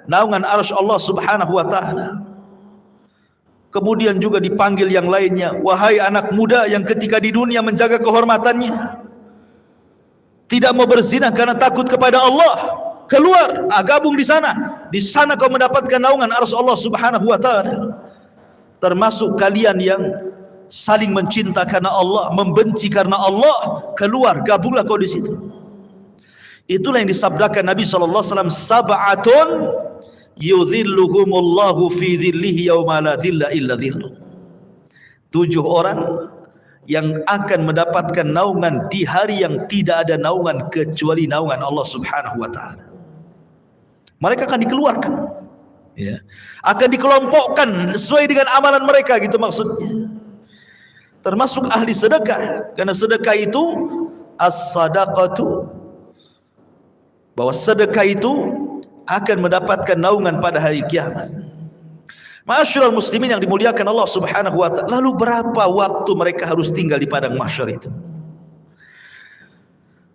naungan arsy Allah Subhanahu wa taala." Kemudian juga dipanggil yang lainnya, "Wahai anak muda yang ketika di dunia menjaga kehormatannya, tidak mau berzina karena takut kepada Allah, keluar, gabung di sana. Di sana kau mendapatkan naungan arsy Allah Subhanahu wa taala." Termasuk kalian yang saling mencinta karena Allah, membenci karena Allah, keluar, gabunglah kau di situ. Itulah yang disabdakan Nabi sallallahu alaihi wasallam, "Sab'atun yudhilluhumullahu fi dhillihi yauma la dhilla illa dhilluh." 7 orang yang akan mendapatkan naungan di hari yang tidak ada naungan kecuali naungan Allah Subhanahu wa taala. Mereka akan dikeluarkan, ya. Akan dikelompokkan sesuai dengan amalan mereka, gitu maksudnya. Termasuk ahli sedekah, karena sedekah itu as-sadaqatu, bahwa sedekah itu akan mendapatkan naungan pada hari kiamat. Ma'asyiral muslimin yang dimuliakan Allah Subhanahu wa taala, lalu berapa waktu mereka harus tinggal di padang mahsyar itu?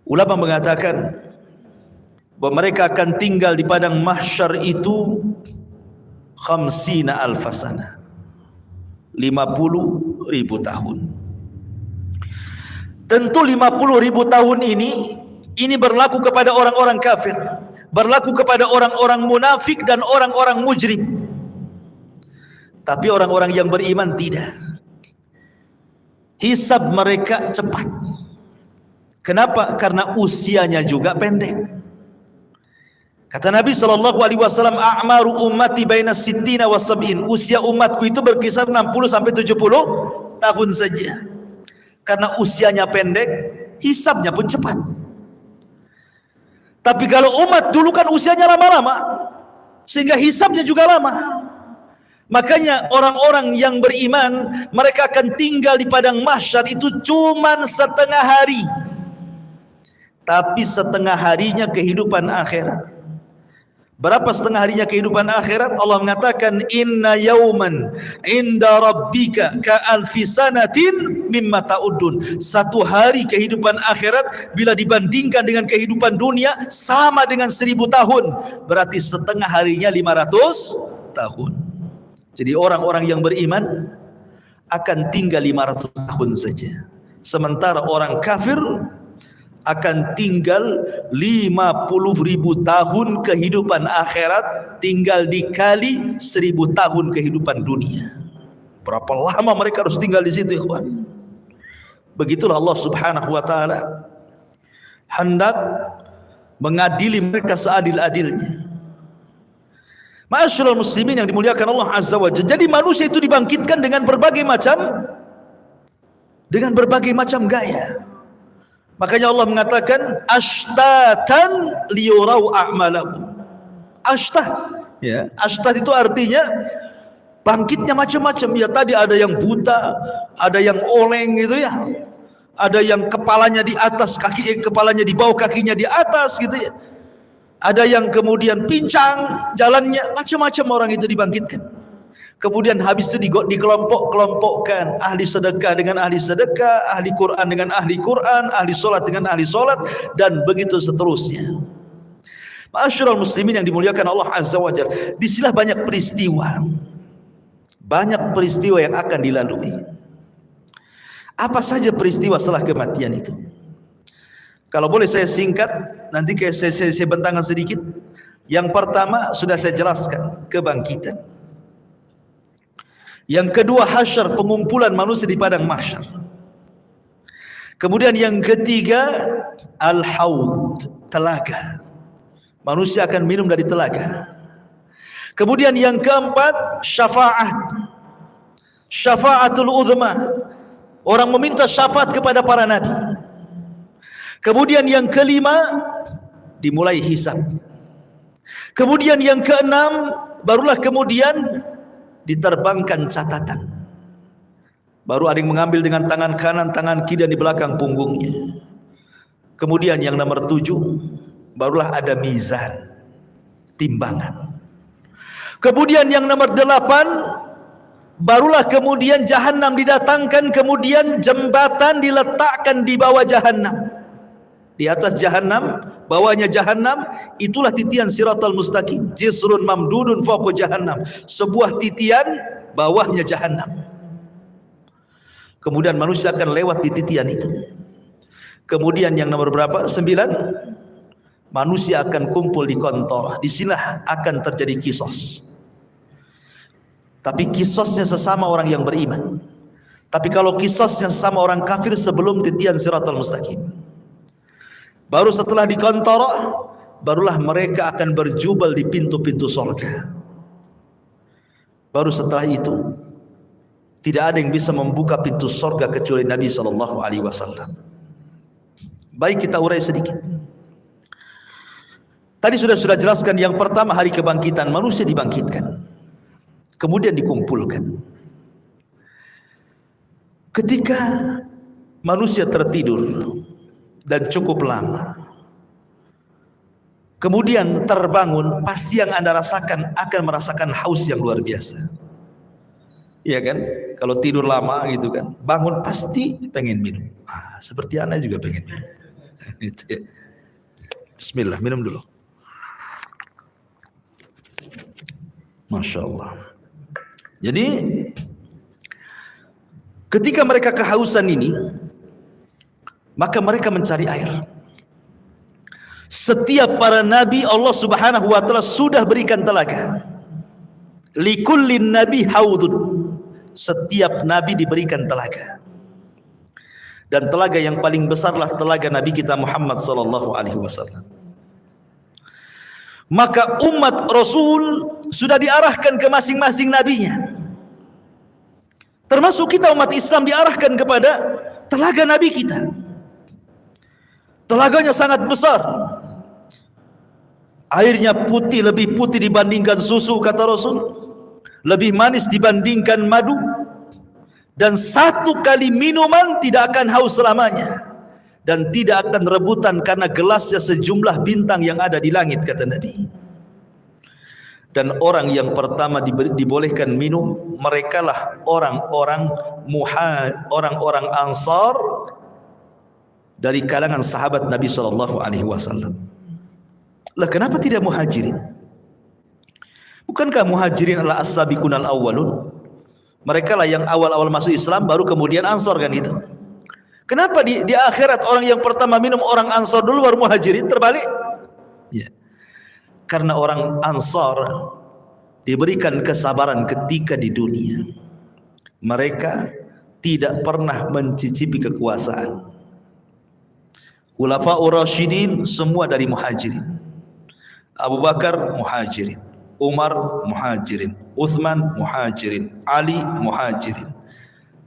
Ulama mengatakan bahwa mereka akan tinggal di padang mahsyar itu 50.000 sana, 50.000 tahun. Tentu 50.000 tahun ini berlaku kepada orang-orang kafir, berlaku kepada orang-orang munafik dan orang-orang mujrim. Tapi orang-orang yang beriman tidak. Hisab mereka cepat. Kenapa? Karena usianya juga pendek. Kata Nabi SAW, "A'maru ummati baina sittina wa sab'in." Usia umatku itu berkisar 60 sampai 70 tahun saja. Karena usianya pendek, hisabnya pun cepat. Tapi kalau umat dulu kan usianya lama-lama, sehingga hisabnya juga lama. Makanya orang-orang yang beriman, mereka akan tinggal di padang mahsyar itu cuman setengah hari. Tapi setengah harinya kehidupan akhirat. Berapa setengah harinya kehidupan akhirat? Allah mengatakan, "Inna yauman inda rabbika ka'alfi sanatin mimma ta'udun." Satu hari kehidupan akhirat bila dibandingkan dengan kehidupan dunia sama dengan 1000 tahun. Berarti setengah harinya 500 tahun. Jadi orang-orang yang beriman akan tinggal 500 tahun saja. Sementara orang kafir akan tinggal 50.000 tahun kehidupan akhirat, tinggal dikali 1000 tahun kehidupan dunia. Berapa lama mereka harus tinggal di situ, ikhwan? Begitulah Allah Subhanahu wa taala hendak mengadili mereka seadil-adilnya. Ma'asyiral muslimin yang dimuliakan Allah Azza wa Jalla. Jadi manusia itu dibangkitkan dengan berbagai macam gaya. Makanya Allah mengatakan ashtatan liyurau a'malakum. Ashtat, ya. Ashtat itu artinya bangkitnya macam-macam. Ya, tadi ada yang buta, ada yang oleng gitu ya. Ada yang kepalanya di atas, kepalanya di bawah, kakinya di atas gitu ya. Ada yang kemudian pincang jalannya, macam-macam orang itu dibangkitkan. Kemudian habis itu dikelompok-kelompokkan, ahli sedekah dengan ahli sedekah, ahli Quran dengan ahli Quran, ahli solat dengan ahli solat, dan begitu seterusnya. Ma'asyiral muslimin yang dimuliakan Allah Azza wa Jalla, disinilah banyak peristiwa. Banyak peristiwa yang akan dilalui. Apa saja peristiwa setelah kematian itu? Kalau boleh saya singkat, nanti saya bentangkan sedikit. Yang pertama sudah saya jelaskan, kebangkitan. Yang kedua, hasyar, pengumpulan manusia di padang mahsyar. Kemudian yang ketiga, al-haud, telaga. Manusia akan minum dari telaga. Kemudian yang keempat, syafaat. Syafaatul uzma. Orang meminta syafaat kepada para nabi. Kemudian yang kelima, dimulai hisab. Kemudian yang keenam, barulah kemudian diterbangkan catatan. Baru ada yang mengambil dengan tangan kanan, tangan kiri dan di belakang punggungnya. Kemudian yang nomor 7, barulah ada mizan, timbangan. Kemudian yang nomor 8, barulah kemudian jahanam didatangkan, kemudian jembatan diletakkan di bawah jahanam. Di atas jahanam, bawahnya jahanam, itulah titian siratal mustaqim. Jisrun mamdudun fawqa jahannam. Sebuah titian, bawahnya jahanam. Kemudian manusia akan lewat di titian itu. Kemudian yang nomor berapa? 9. Manusia akan kumpul di kontor. Disinilah akan terjadi kisos. Tapi kisosnya sesama orang yang beriman. Tapi kalau kisosnya sesama orang kafir sebelum titian siratal mustaqim. Baru setelah di kontor, barulah mereka akan berjubel di pintu-pintu surga. Baru setelah itu, tidak ada yang bisa membuka pintu surga kecuali Nabi SAW. Baik, kita urai sedikit. Tadi sudah jelaskan, yang pertama hari kebangkitan, manusia dibangkitkan. Kemudian dikumpulkan. Ketika manusia tertidur dan cukup lama, kemudian terbangun, pasti yang Anda rasakan akan merasakan haus yang luar biasa. Iya kan? Kalau tidur lama gitu kan, bangun pasti pengen minum. Seperti Anda juga pengen minum. Bismillah, minum dulu. Masya Allah. Jadi ketika mereka kehausan ini, maka mereka mencari air. Setiap para nabi Allah Subhanahu wa taala sudah berikan telaga. Likullin nabi haudun. Setiap nabi diberikan telaga. Dan telaga yang paling besarlah telaga Nabi kita Muhammad sallallahu alaihi wasallam. Maka umat Rasul sudah diarahkan ke masing-masing nabinya. Termasuk kita umat Islam diarahkan kepada telaga nabi kita. Telaganya sangat besar. Airnya putih, lebih putih dibandingkan susu, kata Rasul. Lebih manis dibandingkan madu. Dan satu kali minuman tidak akan haus selamanya. Dan tidak akan rebutan karena gelasnya sejumlah bintang yang ada di langit, kata Nabi. Dan orang yang pertama dibolehkan minum, merekalah orang-orang Ansar dari kalangan sahabat Nabi SAW. Lah kenapa tidak muhajirin? Bukankah muhajirin adalah as-sabiqun al-awwalun? Mereka lah yang awal-awal masuk Islam, baru kemudian Ansar kan itu. Kenapa di akhirat orang yang pertama minum orang Ansar dulu baru muhajirin? Terbalik? Ya. Karena orang Ansar diberikan kesabaran ketika di dunia. Mereka tidak pernah mencicipi kekuasaan. Khulafaur Rasyidin semua dari muhajirin. Abu Bakar muhajirin, Umar muhajirin, Uthman muhajirin, Ali muhajirin,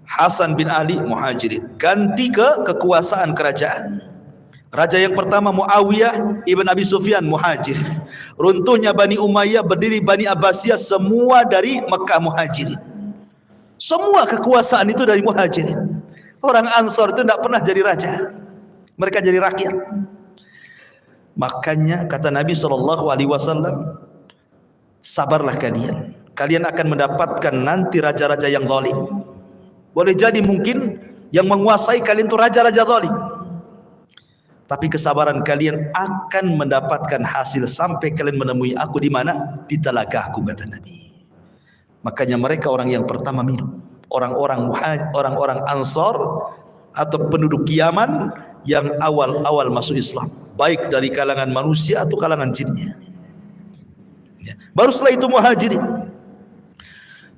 Hasan bin Ali muhajirin. Ganti ke kekuasaan kerajaan. Raja yang pertama Muawiyah ibn Abi Sufyan muhajir. Runtuhnya Bani Umayyah, berdiri Bani Abbasiyah, semua dari Mekah muhajirin. Semua kekuasaan itu dari muhajirin. Orang Ansar itu tidak pernah jadi raja. Mereka jadi rakyat. Makanya kata Nabi SAW, sabarlah kalian. Kalian akan mendapatkan nanti raja-raja yang zalim. Boleh jadi mungkin yang menguasai kalian itu raja-raja zalim. Tapi kesabaran kalian akan mendapatkan hasil sampai kalian menemui aku di mana? Di telagaku, kata Nabi. Makanya mereka orang yang pertama minum. Orang-orang Ansar atau penduduk Yaman yang awal-awal masuk Islam, baik dari kalangan manusia atau kalangan jinnya. Baru setelah itu Muhajirin.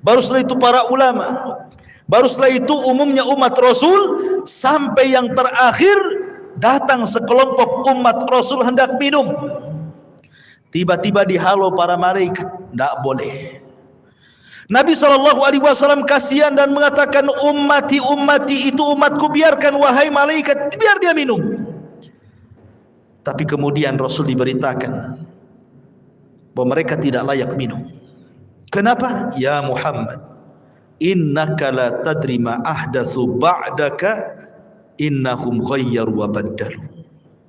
Baru setelah itu para ulama. Baru setelah itu umumnya umat Rasul, sampai yang terakhir datang sekelompok umat Rasul hendak minum. Tiba-tiba dihalau para malaikat, tidak boleh. Nabi SAW kasihan dan mengatakan, ummati itu umatku, biarkan wahai malaikat, biar dia minum. Tapi kemudian Rasul diberitakan bahwa mereka tidak layak minum. Kenapa? Ya Muhammad, innaka la tadri ma ahdatsu ba'daka innahum ghayyaru wa baddalu.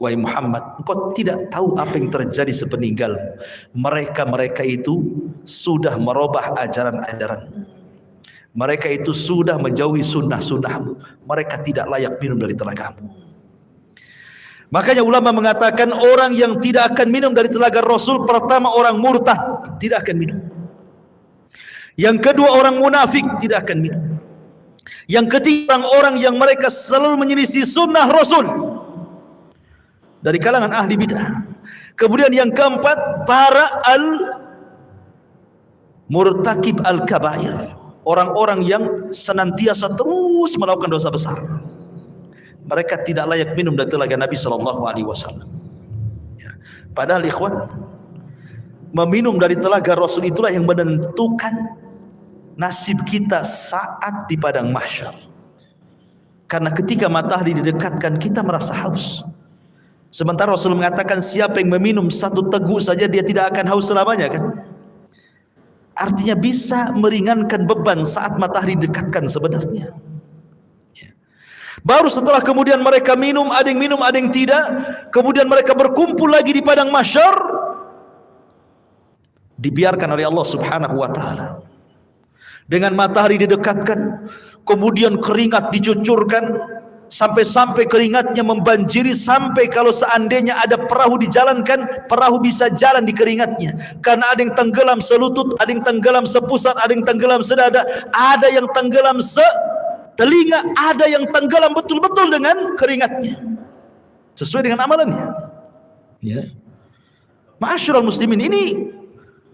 Wahai Muhammad, engkau tidak tahu apa yang terjadi sepeninggalmu. Mereka itu sudah merubah ajaran-ajaranmu. Mereka itu sudah menjauhi sunnah-sunnahmu. Mereka tidak layak minum dari telagamu. Makanya ulama mengatakan orang yang tidak akan minum dari telaga Rasul, pertama orang murtad, tidak akan minum. Yang kedua orang munafik, tidak akan minum. Yang ketiga orang yang mereka selalu menyelisih sunnah Rasul dari kalangan ahli bidah. Kemudian yang keempat, para murtakib al-kabair, orang-orang yang senantiasa terus melakukan dosa besar. Mereka tidak layak minum dari telaga Nabi SAW. Padahal ikhwan, meminum dari telaga Rasul itulah yang menentukan nasib kita saat di padang mahsyar. Karena ketika matahari didekatkan, kita merasa haus. Sementara Rasul mengatakan siapa yang meminum satu teguk saja dia tidak akan haus selamanya, kan? Artinya bisa meringankan beban saat matahari didekatkan sebenarnya. Baru setelah kemudian mereka minum, ada yang tidak. Kemudian mereka berkumpul lagi di padang mahsyar, dibiarkan oleh Allah Subhanahu wa taala. Dengan matahari didekatkan, kemudian keringat dicucurkan, sampai-sampai keringatnya membanjiri, sampai kalau seandainya ada perahu dijalankan, perahu bisa jalan di keringatnya. Karena ada yang tenggelam selutut, ada yang tenggelam sepusat, ada yang tenggelam sedada, ada yang tenggelam setelinga, ada yang tenggelam betul-betul dengan keringatnya, sesuai dengan amalannya. Ya, ma'asyiral muslimin, ini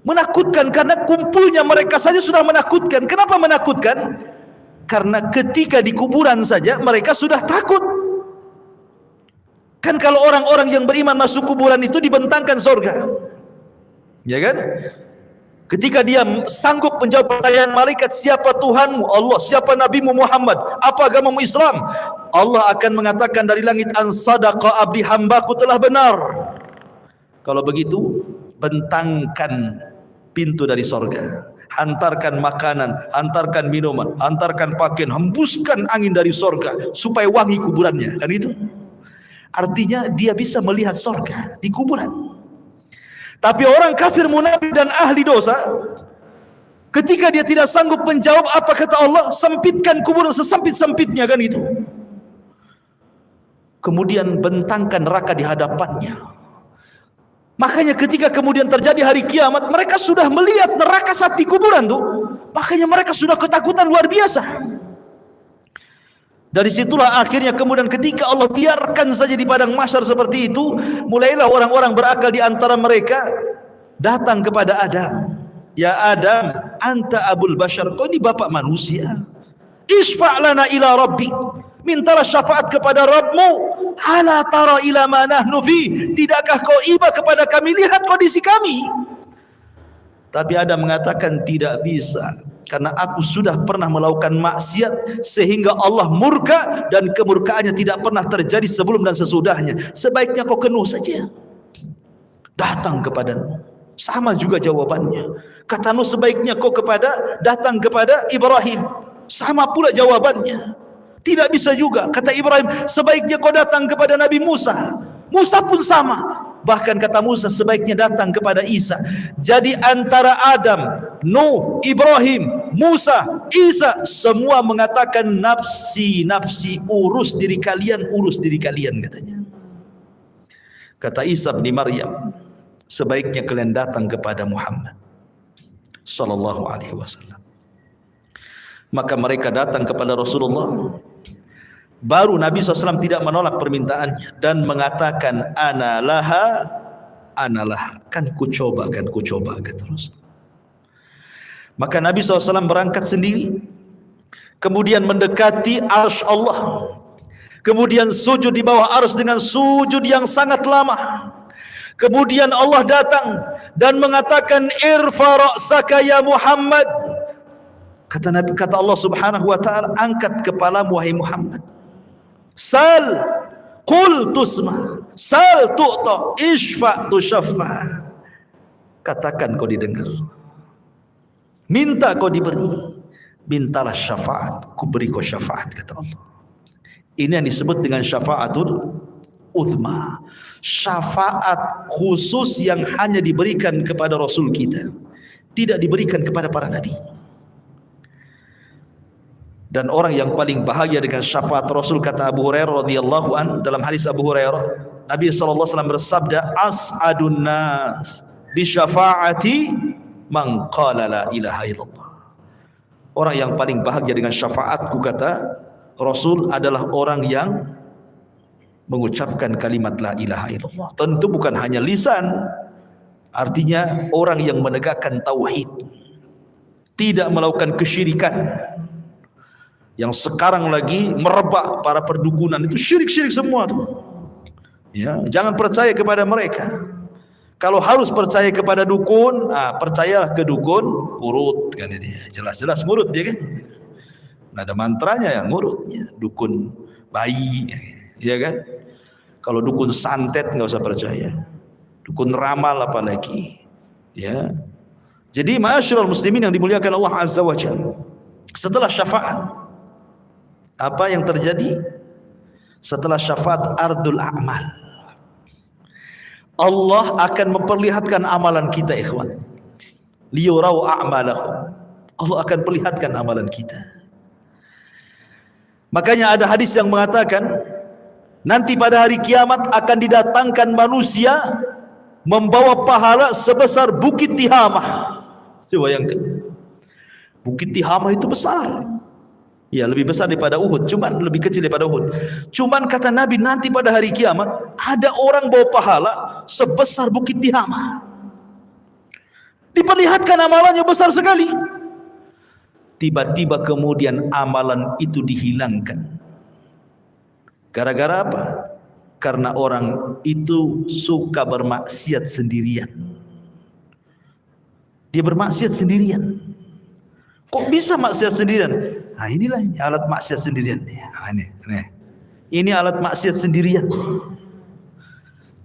menakutkan karena kumpulnya mereka saja sudah menakutkan. Kenapa menakutkan? Karena ketika di kuburan saja mereka sudah takut. Kan kalau orang-orang yang beriman masuk kuburan itu dibentangkan surga, ya kan? Ketika dia sanggup menjawab pertanyaan malaikat, siapa Tuhanmu? Allah. Siapa Nabimu Muhammad? Apa agamamu? Islam. Allah akan mengatakan dari langit, an sadaqa abdi, hambaku telah benar. Kalau begitu, bentangkan pintu dari surga, hantarkan makanan, hantarkan minuman, hantarkan pakaian, hembuskan angin dari surga supaya wangi kuburannya, kan itu? Artinya dia bisa melihat surga di kuburan. Tapi orang kafir, munafik dan ahli dosa, ketika dia tidak sanggup menjawab apa kata Allah, sempitkan kuburan sesempit-sempitnya, kan itu. Kemudian bentangkan neraka di hadapannya. Makanya ketika kemudian terjadi hari kiamat, mereka sudah melihat neraka saat di kuburan tuh. Makanya mereka sudah ketakutan luar biasa. Dari situlah akhirnya kemudian ketika Allah biarkan saja di padang mahsyar seperti itu, mulailah orang-orang berakal di antara mereka datang kepada Adam. Ya Adam, anta abul bashar, kau ini bapak manusia. Isfa' lana ila rabbik, mintalah syafaat kepada Rabbmu. Ala tara ila ma nahnu fi, tidakkah kau iba kepada kami, lihat kondisi kami. Tapi Adam mengatakan tidak bisa, karena aku sudah pernah melakukan maksiat sehingga Allah murka, dan kemurkaannya tidak pernah terjadi sebelum dan sesudahnya. Sebaiknya kau kenuh saja, datang kepadamu. Sama juga jawabannya. Kata Nuh, sebaiknya kau datang kepada Ibrahim. Sama pula jawabannya. Tidak bisa juga. Kata Ibrahim, sebaiknya kau datang kepada Nabi Musa. Musa pun sama. Bahkan kata Musa, sebaiknya datang kepada Isa. Jadi antara Adam, Nuh, Ibrahim, Musa, Isa, semua mengatakan nafsi, nafsi, urus diri kalian katanya. Kata Isa bin Maryam, sebaiknya kalian datang kepada Muhammad sallallahu alaihi wasallam. Maka mereka datang kepada Rasulullah. Baru Nabi SAW tidak menolak permintaannya dan mengatakan ana laha, kan ku coba kata Rasul. Maka Nabi SAW berangkat sendiri, kemudian mendekati arsy Allah, kemudian sujud di bawah arsy dengan sujud yang sangat lama. Kemudian Allah datang dan mengatakan irfa ra'saka ya Muhammad. Kata Allah Subhanahu wa taala, angkat kepalamu wahai Muhammad. Sal qul tusma, sal tu'ta, ishfa tushaffa. Katakan kau didengar, minta kau diberi, mintalah syafaat, ku beri kau syafaat, kata Allah. Ini yang disebut dengan syafaatul uzma, syafaat khusus yang hanya diberikan kepada Rasul kita, tidak diberikan kepada para nabi. Dan orang yang paling bahagia dengan syafaat Rasul, kata Abu Hurairah radhiyallahu an, dalam hadis Abu Hurairah, Nabi sallallahu alaihi wasallam bersabda, as'adun nas bi syafaati man qala la ilaha illallah. Orang yang paling bahagia dengan syafaatku, kata Rasul, adalah orang yang mengucapkan kalimat la ilaha illallah. Tentu bukan hanya lisan, artinya orang yang menegakkan tauhid, tidak melakukan kesyirikan. Yang sekarang lagi merebak para perdukunan itu syirik-syirik semua tuh. Ya, jangan percaya kepada mereka. Kalau harus percaya kepada dukun, percayalah ke dukun urut kan ini. Jelas-jelas ngurut dia kan. Nggak ada mantranya yang ngurutnya. Dukun bayi, ya kan. Kalau dukun santet nggak usah percaya. Dukun ramal apalagi. Ya. Jadi ma'asyiral muslimin yang dimuliakan Allah Azza wa Jalla. Setelah syafaat, apa yang terjadi? Setelah syafaat ardul a'mal, Allah akan memperlihatkan amalan kita, ikhwan. Liyurau a'malahum. Allah akan perlihatkan amalan kita. Makanya ada hadis yang mengatakan nanti pada hari kiamat akan didatangkan manusia membawa pahala sebesar Bukit Tihamah. Coba bayangkan, Bukit Tihamah itu besar. Ya, lebih besar daripada Uhud, cuman lebih kecil daripada Uhud. Cuman kata Nabi, nanti pada hari kiamat ada orang bawa pahala sebesar Bukit Tihamah. Diperlihatkan amalannya besar sekali. Tiba-tiba kemudian amalan itu dihilangkan. Gara-gara apa? Karena orang itu suka bermaksiat sendirian. Dia bermaksiat sendirian. Kok bisa maksiat sendirian? Nah, inilah alat maksiat sendirian. Ini alat maksiat sendirian.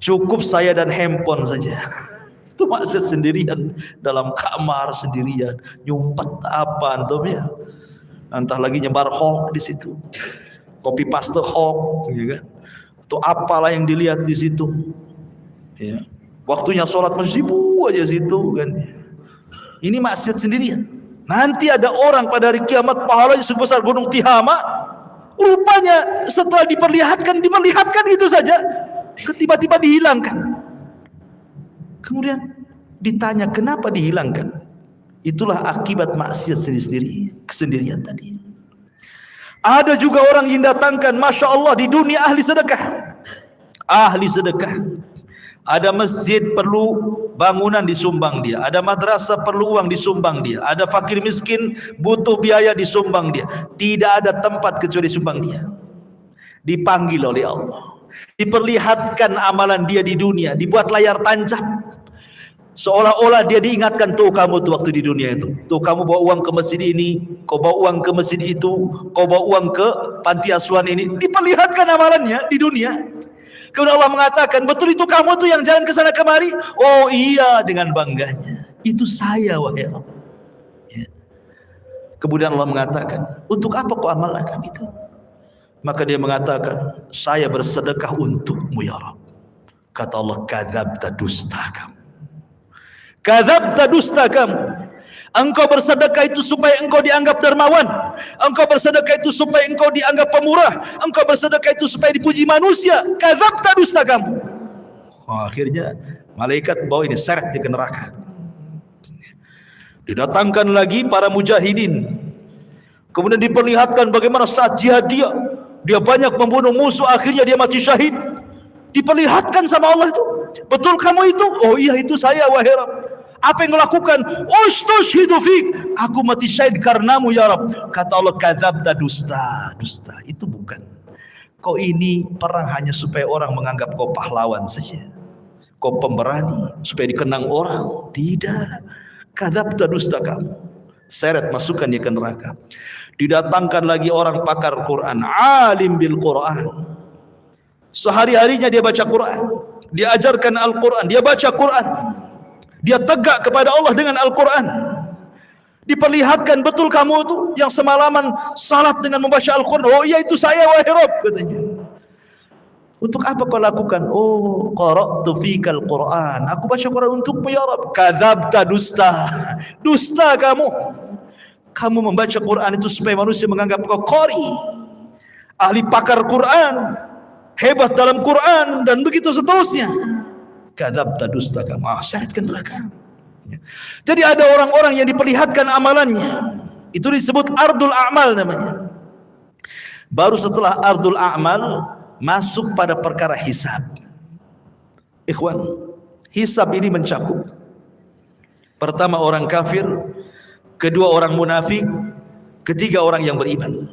Cukup saya dan handphone saja. Itu maksiat sendirian, dalam kamar sendirian, nyumpet apa antum ya. Entah lagi nyebar hoax di situ. Copy paste hoax, ya kan? Atau apalah yang dilihat di situ. Ya. Waktunya sholat masjid aja situ kan. Ini maksiat sendirian. Nanti ada orang pada hari kiamat pahalanya sebesar gunung Tihamah. Rupanya setelah diperlihatkan itu saja, tiba-tiba dihilangkan. Kemudian ditanya kenapa dihilangkan? Itulah akibat maksiat kesendirian tadi. Ada juga orang yang datangkan, masya Allah, di dunia ahli sedekah. Ahli sedekah. Ada masjid perlu bangunan disumbang dia, ada madrasah perlu uang disumbang dia, ada fakir miskin butuh biaya disumbang dia. Tidak ada tempat kecuali disumbang dia. Dipanggil oleh Allah, diperlihatkan amalan dia di dunia, dibuat layar tancap, seolah-olah dia diingatkan, tuh kamu tuh waktu di dunia itu, tuh kamu bawa uang ke masjid ini, kau bawa uang ke masjid itu, kau bawa uang ke panti asuhan ini. Diperlihatkan amalannya di dunia. Kemudian Allah mengatakan, betul itu kamu tuh yang jalan ke sana kemari? Oh iya, dengan bangganya. Itu saya, wahai Allah. Ya. Kemudian Allah mengatakan, untuk apa kau amalkan itu? Maka dia mengatakan, saya bersedekah untukmu ya Rabb. Kata Allah, kadzabta, dusta kamu. Kadzabta, dusta kamu. Engkau bersedekah itu supaya engkau dianggap dermawan. Engkau bersedekah itu supaya engkau dianggap pemurah. Engkau bersedekah itu supaya dipuji manusia. Kadzabta, dusta kamu. Akhirnya malaikat bawa ini seret dia ke neraka. Didatangkan lagi para mujahidin, kemudian diperlihatkan bagaimana saat jihad dia banyak membunuh musuh, akhirnya dia mati syahid. Diperlihatkan sama Allah itu, betul kamu itu? Oh iya itu saya wahai Rabb. Apa yang kau lakukan? Ustushhidu fik, aku mati syahid karenamu ya Rabb. Kata Allah, kadzabta, dusta. Itu bukan. Kau ini perang hanya supaya orang menganggap kau pahlawan saja, kau pemberani supaya dikenang orang. Tidak. Kadzabta, dusta kamu. Seret, masukkan dia ke neraka. Didatangkan lagi orang pakar Quran, alim bil Quran. Sehari-harinya dia baca Quran, dia ajarkan Al-Quran, dia baca Quran, dia tegak kepada Allah dengan Al-Quran. Diperlihatkan, betul kamu itu yang semalaman salat dengan membaca Al-Quran? Oh iya itu saya wahai Rabb, katanya. Untuk apa kau lakukan? Oh, qara'tu fikal Quran, aku baca Quran untukmu ya Rabb. Kadzabta, dusta kamu membaca Quran itu supaya manusia menganggap kau qari, ahli pakar Quran, hebat dalam Quran, dan begitu seterusnya. Kadzabta, dusta kamu. Syaratkan neraka. Jadi ada orang-orang yang diperlihatkan amalannya, itu disebut ardul a'mal namanya. Baru setelah ardul a'mal masuk pada perkara hisab. Ikhwan, hisab ini mencakup pertama orang kafir, kedua orang munafik, ketiga orang yang beriman.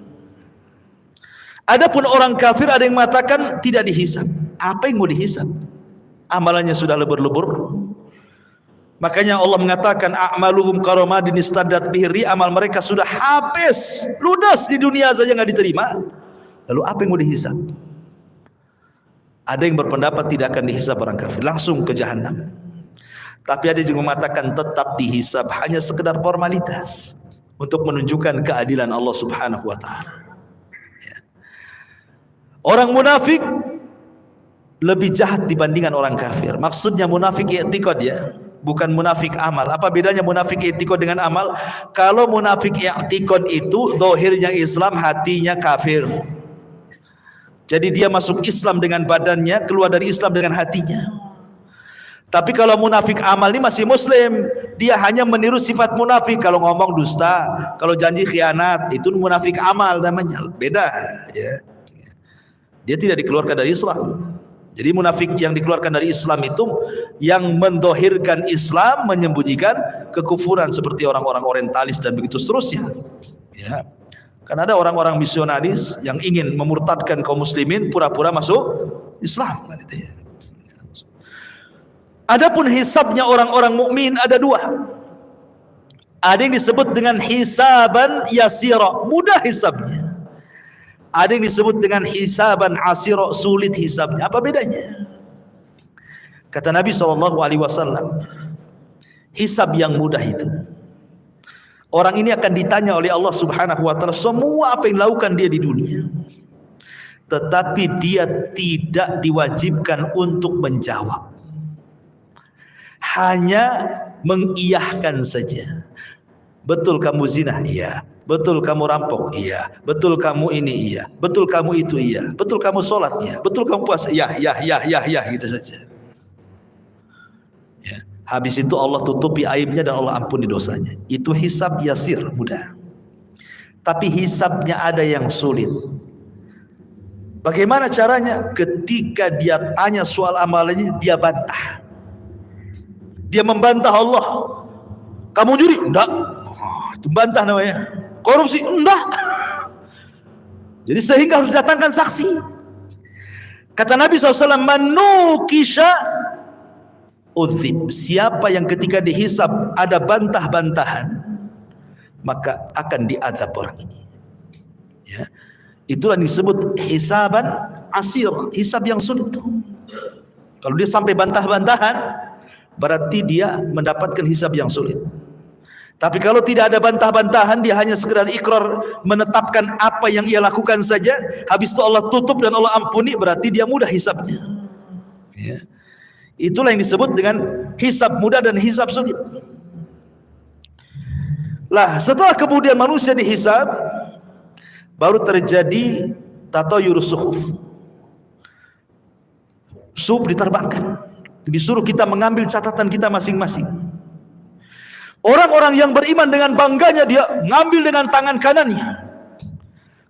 Adapun orang kafir ada yang mengatakan tidak dihisab. Apa yang mau dihisab? Amalannya sudah lebur-lebur. Makanya Allah mengatakan a'maluhum karamadin istaddat bihi, amal mereka sudah habis, ludas di dunia saja nggak diterima. Lalu apa yang mau dihisab? Ada yang berpendapat tidak akan dihisab orang kafir, langsung ke jahanam. Tapi ada yang mengatakan tetap dihisab, hanya sekedar formalitas untuk menunjukkan keadilan Allah Subhanahu wa taala. Orang munafik lebih jahat dibandingkan orang kafir. Maksudnya munafik i'tiqad ya, bukan munafik amal. Apa bedanya munafik i'tiqad dengan amal? Kalau munafik i'tiqad itu zahirnya Islam, hatinya kafir. Jadi dia masuk Islam dengan badannya, keluar dari Islam dengan hatinya. Tapi kalau munafik amal ini masih muslim, dia hanya meniru sifat munafik. Kalau ngomong dusta, kalau janji khianat, itu munafik amal namanya. Beda ya. Dia tidak dikeluarkan dari Islam. Jadi munafik yang dikeluarkan dari Islam itu yang mendohirkan Islam, menyembunyikan kekufuran, seperti orang-orang orientalis dan begitu seterusnya. Ya. Karena ada orang-orang misionaris yang ingin memurtadkan kaum muslimin, pura-pura masuk Islam. Adapun hisabnya orang-orang mukmin ada dua. Ada yang disebut dengan hisaban yasira, mudah hisabnya. Ada yang disebut dengan hisaban asira, sulit hisabnya. Apa bedanya? Kata Nabi SAW, hisab yang mudah itu, orang ini akan ditanya oleh Allah Subhanahu wa taala semua apa yang dilakukan dia di dunia. Tetapi dia tidak diwajibkan untuk menjawab. Hanya mengiyahkan saja. Betul kamu zina? Iya. Betul kamu rampok? Iya. Betul kamu ini? Iya. Betul kamu itu? Iya. Betul kamu sholat? Iya. Betul kamu puasa? Ya, gitu saja. Ya. Habis itu Allah tutupi aibnya dan Allah ampuni dosanya. Itu hisab yasir, mudah. Tapi hisabnya ada yang sulit. Bagaimana caranya? Ketika dia tanya soal amalannya, dia bantah. Dia membantah Allah. Kamu juri? Enggak. Itu bantah namanya. Korupsi? Enggak. Jadi sehingga harus datangkan saksi. Kata Nabi SAW, manukisha udzib. Siapa yang ketika dihisab ada bantah-bantahan, maka akan diazab orang ini. Ya. Itulah yang disebut hisaban asir, hisab yang sulit. Kalau dia sampai bantah-bantahan, berarti dia mendapatkan hisab yang sulit. Tapi kalau tidak ada bantah-bantahan, dia hanya sekedar ikrar, menetapkan apa yang ia lakukan saja, habis itu Allah tutup dan Allah ampuni, berarti dia mudah hisabnya. Ya. Itulah yang disebut dengan hisab mudah dan hisab sulit. Lah, setelah kemudian manusia dihisab, baru terjadi tatayurus suhuf. Suhuf diterbangkan. Disuruh kita mengambil catatan kita masing-masing. Orang-orang yang beriman dengan bangganya dia ngambil dengan tangan kanannya.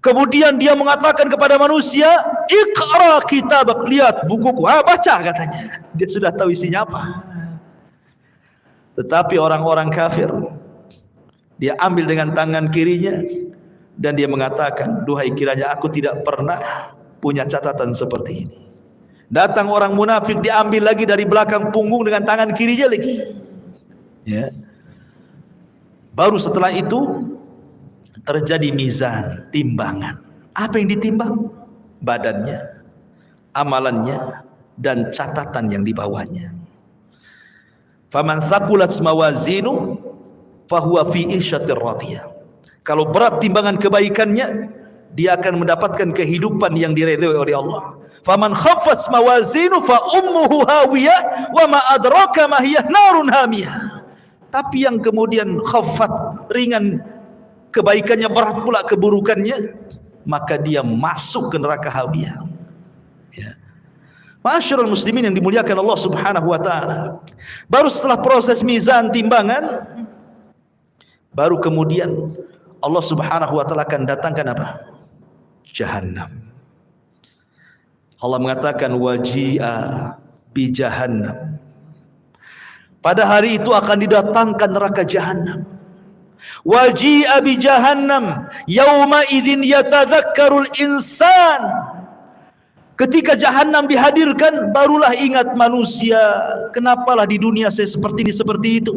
Kemudian dia mengatakan kepada manusia, "Iqra kitabak, lihat bukuku." Baca katanya. Dia sudah tahu isinya apa. Tetapi orang-orang kafir, dia ambil dengan tangan kirinya dan dia mengatakan, "Duhai, kiranya aku tidak pernah punya catatan seperti ini." Datang orang munafik, diambil lagi dari belakang punggung dengan tangan kirinya lagi. Ya. Baru setelah itu terjadi mizan, timbangan. Apa yang ditimbang? Badannya, amalannya, dan catatan yang dibawanya. Faman thaqulat mawazinu fahuwa fi isyatir radiyah. Kalau berat timbangan kebaikannya, dia akan mendapatkan kehidupan yang diridhoi oleh Allah. Faman khaffat mawazinu fa ummuhu hawiyah wa ma adraka ma hiya narun hamiyah. Tapi yang kemudian khaffat, ringan kebaikannya, berat pula keburukannya, maka dia masuk ke neraka hawiyah. Ya. Ma'asyiral muslimin yang dimuliakan Allah Subhanahu wa taala. Baru setelah proses mizan, timbangan, baru kemudian Allah Subhanahu wa taala akan datangkan apa? Jahannam. Allah mengatakan waji'a bi jahannam. Pada hari itu akan didatangkan neraka jahannam. Waji'a bi jahannam yauma idzin yatadzakkarul insan. Ketika jahannam dihadirkan, barulah ingat manusia, kenapalah di dunia saya seperti ini, seperti itu.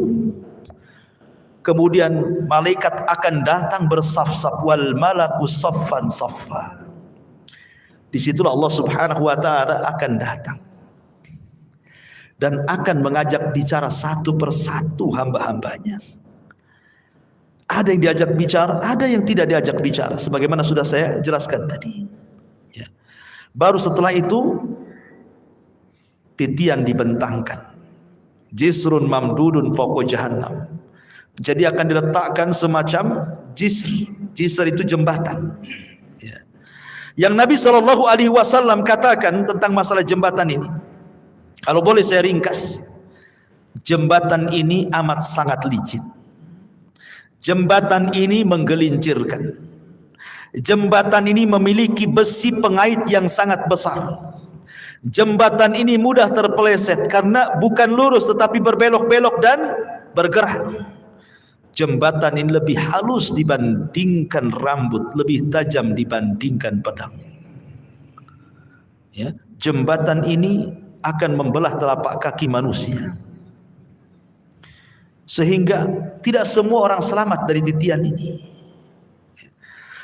Kemudian malaikat akan datang bersaf-saf, wal malaku saffan saffa. Disitulah Allah Subhanahu wa taala akan datang dan akan mengajak bicara satu persatu hamba-hambanya. Ada yang diajak bicara, ada yang tidak diajak bicara, sebagaimana sudah saya jelaskan tadi. Ya. Baru setelah itu titian dibentangkan, jisrun mamdudun fawqa jahannam. Jadi akan diletakkan semacam jisr. Jisr itu jembatan. Ya. Yang Nabi SAW katakan tentang masalah jembatan ini, kalau boleh saya ringkas, jembatan ini amat sangat licin. Jembatan ini menggelincirkan. Jembatan ini memiliki besi pengait yang sangat besar. Jembatan ini mudah terpeleset karena bukan lurus tetapi berbelok-belok dan bergerak. Jembatan ini lebih halus dibandingkan rambut, lebih tajam dibandingkan pedang. Ya, jembatan ini akan membelah telapak kaki manusia, sehingga tidak semua orang selamat dari titian ini.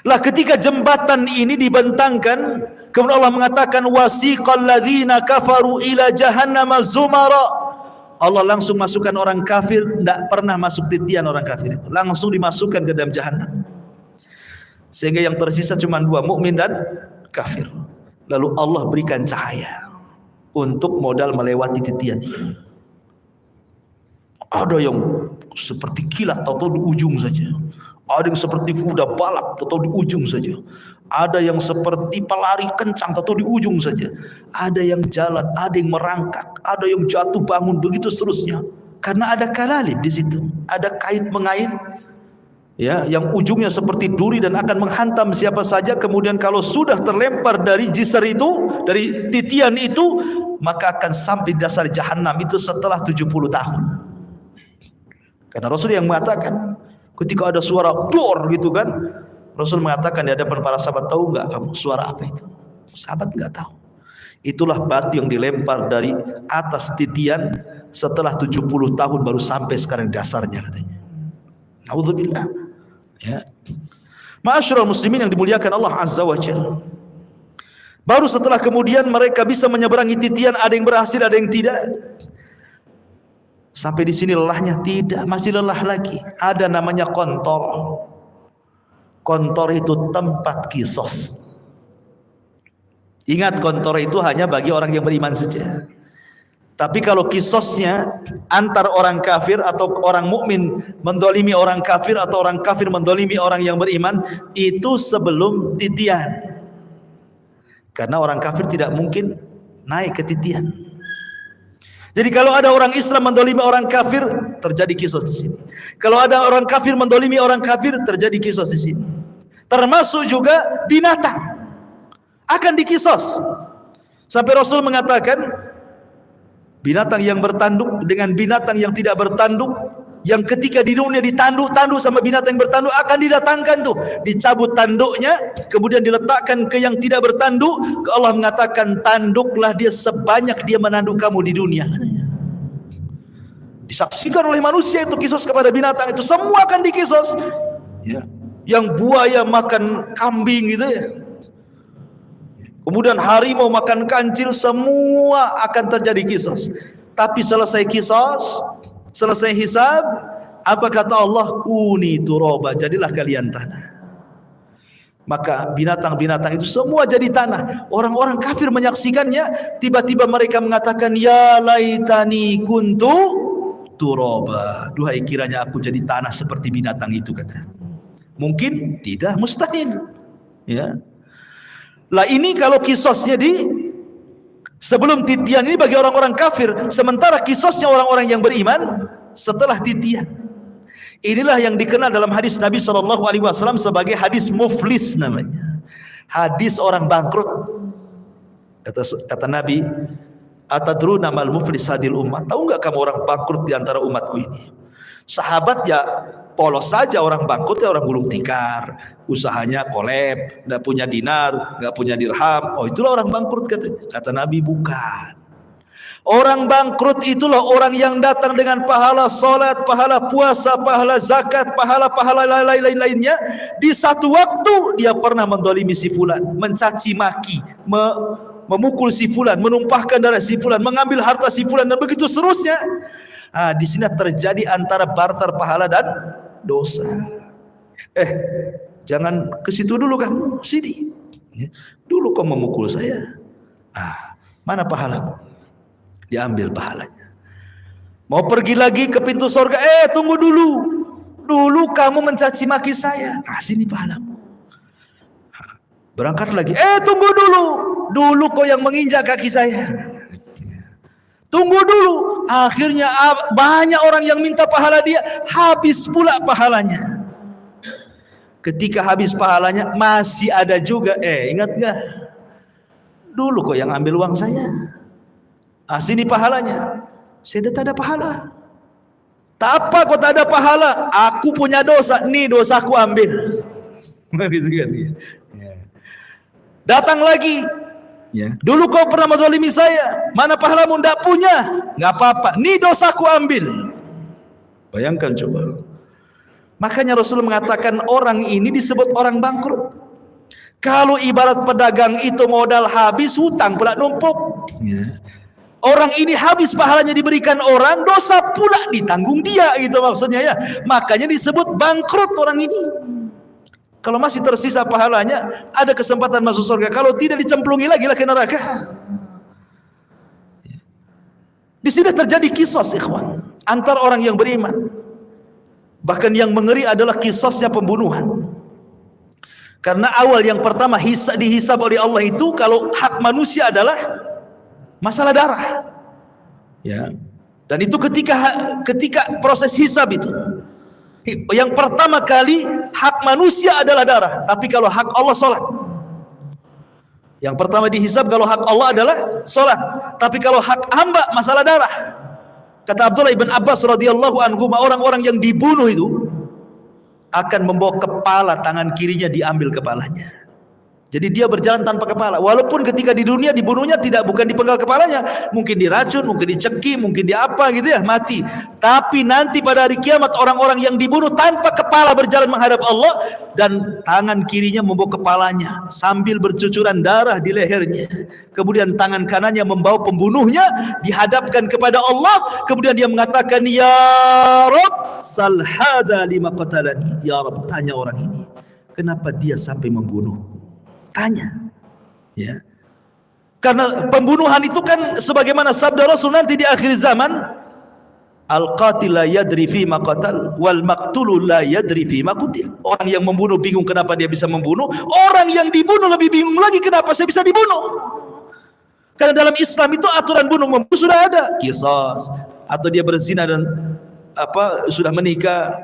Lah ketika jembatan ini dibentangkan, kemudian Allah mengatakan wasiqal ladzina kafaru ila jahannama zumara. Allah langsung masukkan orang kafir, tidak pernah masuk titian orang kafir itu, langsung dimasukkan ke dalam jahannam. Sehingga yang tersisa cuma dua, mukmin dan kafir. Lalu Allah berikan cahaya untuk modal melewati titian itu. Ada yang seperti kilat atau di ujung saja. Ada yang seperti kuda balap atau di ujung saja. Ada yang seperti pelari kencang atau di ujung saja. Ada yang jalan, ada yang merangkak, ada yang jatuh bangun, begitu seterusnya. Karena ada kalalib di situ, ada kait mengait, ya, yang ujungnya seperti duri dan akan menghantam siapa saja. Kemudian kalau sudah terlempar dari jisr itu, dari titian itu, maka akan sampai di dasar jahannam itu setelah 70 tahun. Karena Rasul yang mengatakan, ketika ada suara dor gitu kan, Rasul mengatakan di hadapan para sahabat, tahu enggak kamu suara apa itu? Sahabat enggak tahu. Itulah batu yang dilempar dari atas titian setelah 70 tahun baru sampai sekarang dasarnya katanya. Naudzubillah. Ya. Ma'asyiral muslimin yang dimuliakan Allah Azza wa Jalla. Baru setelah kemudian mereka bisa menyeberangi titian, ada yang berhasil, ada yang tidak. Sampai di sini lelahnya? Tidak, masih lelah lagi. Ada namanya kontor. Kontor itu tempat kisos. Ingat, kontor itu hanya bagi orang yang beriman saja. Tapi kalau kisosnya antar orang kafir atau orang mukmin mendolimi orang kafir atau orang kafir mendolimi orang yang beriman, itu sebelum titian. Karena orang kafir tidak mungkin naik ke titian. Jadi kalau ada orang Islam mendolimi orang kafir, terjadi kisos di sini. Kalau ada orang kafir mendolimi orang kafir, terjadi kisos di sini. Termasuk juga binatang akan dikisos. Sampai Rasul mengatakan, binatang yang bertanduk dengan binatang yang tidak bertanduk, yang ketika di dunia ditanduk-tanduk sama binatang yang bertanduk, akan didatangkan tuh, dicabut tanduknya, kemudian diletakkan ke yang tidak bertanduk. Allah mengatakan, tanduklah dia sebanyak dia menanduk kamu di dunia. Disaksikan oleh manusia itu kisos kepada binatang itu, semua akan dikisos. Ya. Yang buaya makan kambing gitu ya, kemudian harimau makan kancil, semua akan terjadi kisos. Tapi selesai kisos, selesai hisab, apa kata Allah? Kuni turaba, jadilah kalian tanah. Maka binatang-binatang itu semua jadi tanah. Orang-orang kafir menyaksikannya, tiba-tiba mereka mengatakan, ya laitani kuntu turaba, duhai kiranya aku jadi tanah seperti binatang itu, kata. Mungkin tidak, mustahil. Ya. Lah ini kalau kisosnya sebelum titian ini bagi orang-orang kafir, sementara kisosnya orang-orang yang beriman setelah titian. Inilah yang dikenal dalam hadis Nabi SAW sebagai hadis muflis namanya. Hadis orang bangkrut. Kata Nabi, atadruna mal muflis hadil ummah? Tahu enggak kamu orang bangkrut di antara umatku ini? Sahabat ya polos saja, orang bangkrut ya orang gulung tikar, usahanya kolab, nggak punya dinar, nggak punya dirham. Oh, itulah orang bangkrut katanya. Kata Nabi, bukan. Orang bangkrut itulah orang yang datang dengan pahala salat, pahala puasa, pahala zakat, pahala-pahala lain-lainnya. Di satu waktu dia pernah mendolimi si fulan, mencaci maki, memukul si fulan, menumpahkan darah si fulan, mengambil harta si fulan, dan begitu seterusnya. Di sini terjadi antara barter pahala dan dosa. Jangan ke situ dulu kamu, sini. Dulu kau memukul saya. Mana pahalamu? Diambil pahalanya. Mau pergi lagi ke pintu surga, tunggu dulu. Dulu kamu mencaci maki saya. Sini pahalamu. Berangkat lagi, tunggu dulu. Dulu kau yang menginjak kaki saya. Tunggu dulu. Akhirnya banyak orang yang minta pahala dia, habis pula pahalanya. Ketika habis pahalanya, masih ada juga, ingat gak? Dulu kok yang ambil uang saya. Sini pahalanya. Saya tak ada pahala. Tak apa kok tak ada pahala. Aku punya dosa, nih dosaku ambil. Gitu kan? Datang lagi. Ya. Dulu kau pernah menzalimi saya, mana pahalamu? Tidak punya, nggak apa-apa, nih dosaku ambil. Bayangkan coba. Makanya Rasul mengatakan orang ini disebut orang bangkrut. Kalau ibarat pedagang itu modal habis, hutang pula numpuk. Ya. Orang ini habis pahalanya diberikan orang, dosa pula ditanggung dia, gitu maksudnya ya. Makanya disebut bangkrut orang ini. Kalau masih tersisa pahalanya, ada kesempatan masuk surga. Kalau tidak, dicemplungi lagi ke neraka. Di sini terjadi kisos, ikhwan, antar orang yang beriman. Bahkan yang mengeri adalah kisosnya pembunuhan. Karena awal yang pertama dihisab oleh Allah itu, kalau hak manusia adalah masalah darah. Ya. Dan itu ketika proses hisab itu. Yang pertama kali hak manusia adalah darah, tapi kalau hak Allah salat. Yang pertama dihisab kalau hak Allah adalah salat, tapi kalau hak hamba masalah darah. Kata Abdullah ibn Abbas radhiyallahu anhu, orang-orang yang dibunuh itu akan membawa kepala, tangan kirinya diambil kepalanya. Jadi dia berjalan tanpa kepala. Walaupun ketika di dunia dibunuhnya bukan dipenggal kepalanya, mungkin diracun, mungkin dicekik, mungkin diapa gitu ya, mati. Tapi nanti pada hari kiamat orang-orang yang dibunuh tanpa kepala berjalan menghadap Allah, dan tangan kirinya membawa kepalanya sambil bercucuran darah di lehernya. Kemudian tangan kanannya membawa pembunuhnya dihadapkan kepada Allah. Kemudian dia mengatakan, ya Rabb, sal hadza lima qatalani. Ya Rabb, tanya orang ini, kenapa dia sampai membunuh? Tanya, ya. Karena pembunuhan itu kan sebagaimana sabda Rasul nanti di akhir zaman, al-qatil la yadri fi ma qatal wal maqtulu la yadri fi ma qutil. Orang yang membunuh bingung kenapa dia bisa membunuh, orang yang dibunuh lebih bingung lagi kenapa saya bisa dibunuh. Karena dalam Islam itu aturan bunuh membunuh sudah ada, qisas. Atau dia berzina dan sudah menikah,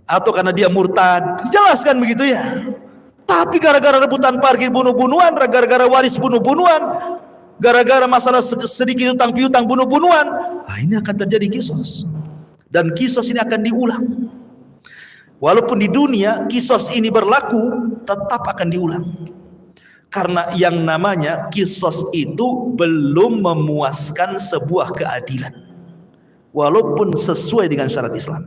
atau karena dia murtad, dijelaskan begitu ya. Tapi gara-gara rebutan parkir bunuh-bunuhan, gara-gara waris bunuh-bunuhan, gara-gara masalah sedikit utang piutang bunuh-bunuhan, ini akan terjadi qisas. Dan qisas ini akan diulang. Walaupun di dunia qisas ini berlaku, tetap akan diulang. Karena yang namanya qisas itu belum memuaskan sebuah keadilan, walaupun sesuai dengan syariat Islam.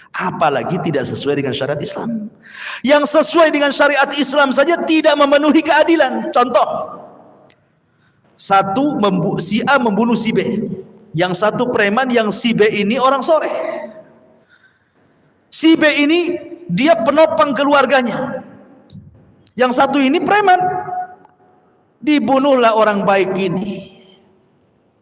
Apalagi tidak sesuai dengan syariat Islam. Yang sesuai dengan syariat Islam saja tidak memenuhi keadilan. Contoh, si A membunuh si B, yang satu preman, yang si B ini orang soleh. Si B ini dia penopang keluarganya, yang satu ini preman. Dibunuhlah orang baik ini,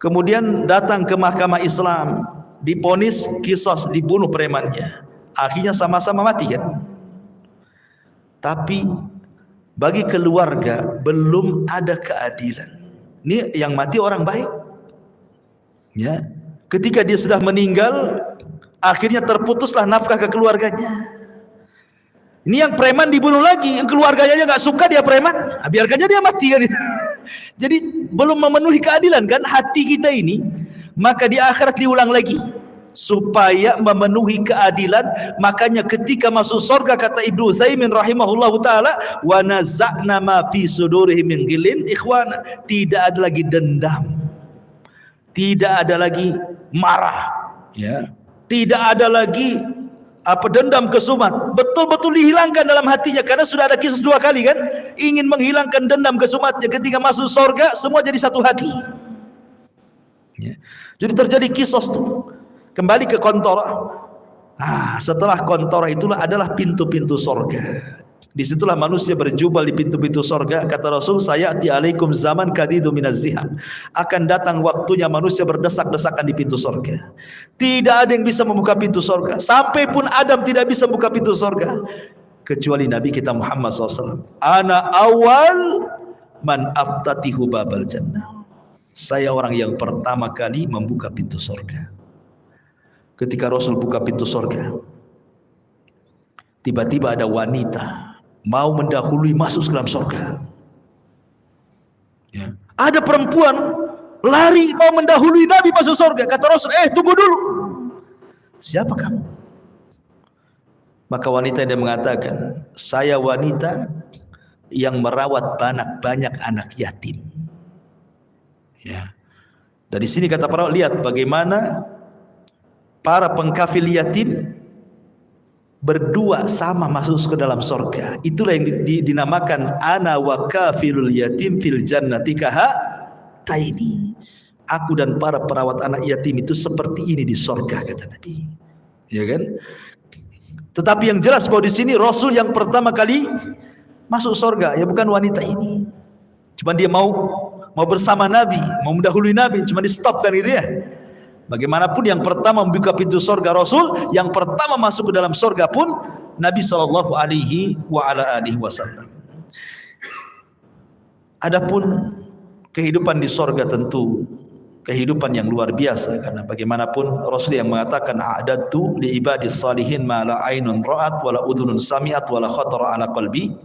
kemudian datang ke mahkamah Islam, diponis qisas, dibunuh premannya, akhirnya sama-sama mati kan. Tapi bagi keluarga belum ada keadilan. Ini yang mati orang baik ya, ketika dia sudah meninggal akhirnya terputuslah nafkah ke keluarganya. Ini yang preman dibunuh lagi, yang keluarganya aja nggak suka dia preman, biarkannya dia mati kan. Jadi belum memenuhi keadilan kan hati kita ini. Maka di akhirat diulang lagi supaya memenuhi keadilan. Makanya ketika masuk surga, kata Ibnu Utsaimin rahimahullahu taala, wa naza'na ma fi sudurihim min ghillin ikhwana, tidak ada lagi dendam, tidak ada lagi marah ya, tidak ada lagi dendam kesumat, betul-betul dihilangkan dalam hatinya. Karena sudah ada kisah 2 kali kan, ingin menghilangkan dendam kesumatnya. Ketika masuk surga semua jadi satu hati ya. Jadi terjadi kisah tuh. Kembali ke kontora. Setelah kontora itulah adalah pintu-pintu surga. Disitulah manusia berjubel di pintu-pintu surga. Kata Rasul, sayati alaikum zaman kadidu minaz ziham, akan datang waktunya manusia berdesak-desakan di pintu surga. Tidak ada yang bisa membuka pintu surga. Sampai pun Adam tidak bisa membuka pintu surga, kecuali Nabi kita Muhammad SAW. Ana awal man aftatihu babal jannah. Saya orang yang pertama kali membuka pintu surga. Ketika Rasul buka pintu surga, tiba-tiba ada wanita mau mendahului masuk ke dalam surga ya. Ada perempuan lari mau mendahului Nabi masuk surga. Kata Rasul, tunggu dulu, siapa kamu? Maka wanita dia mengatakan, saya wanita yang merawat banyak anak yatim ya. Dari sini kata para, lihat bagaimana para pengkafil yatim berdua sama masuk ke dalam surga. Itulah yang dinamakan ana wa kafilul yatim fil jannati kahataini. Aku dan para perawat anak yatim itu seperti ini di surga, kata Nabi. Ya kan? Tetapi yang jelas bahwa di sini Rasul yang pertama kali masuk surga ya bukan wanita ini. Cuma dia mau bersama Nabi, mau mendahului Nabi, cuma di stop kan gitu ya. Bagaimanapun yang pertama membuka pintu surga Rasul, yang pertama masuk ke dalam surga pun Nabi sallallahu alaihi wasallam. Adapun kehidupan di surga tentu kehidupan yang luar biasa, karena bagaimanapun Rasul yang mengatakan a'dadtu li ibadis salihin ma la ainun ra'at wa la udhunun sami'at wa la khatara ala qalbi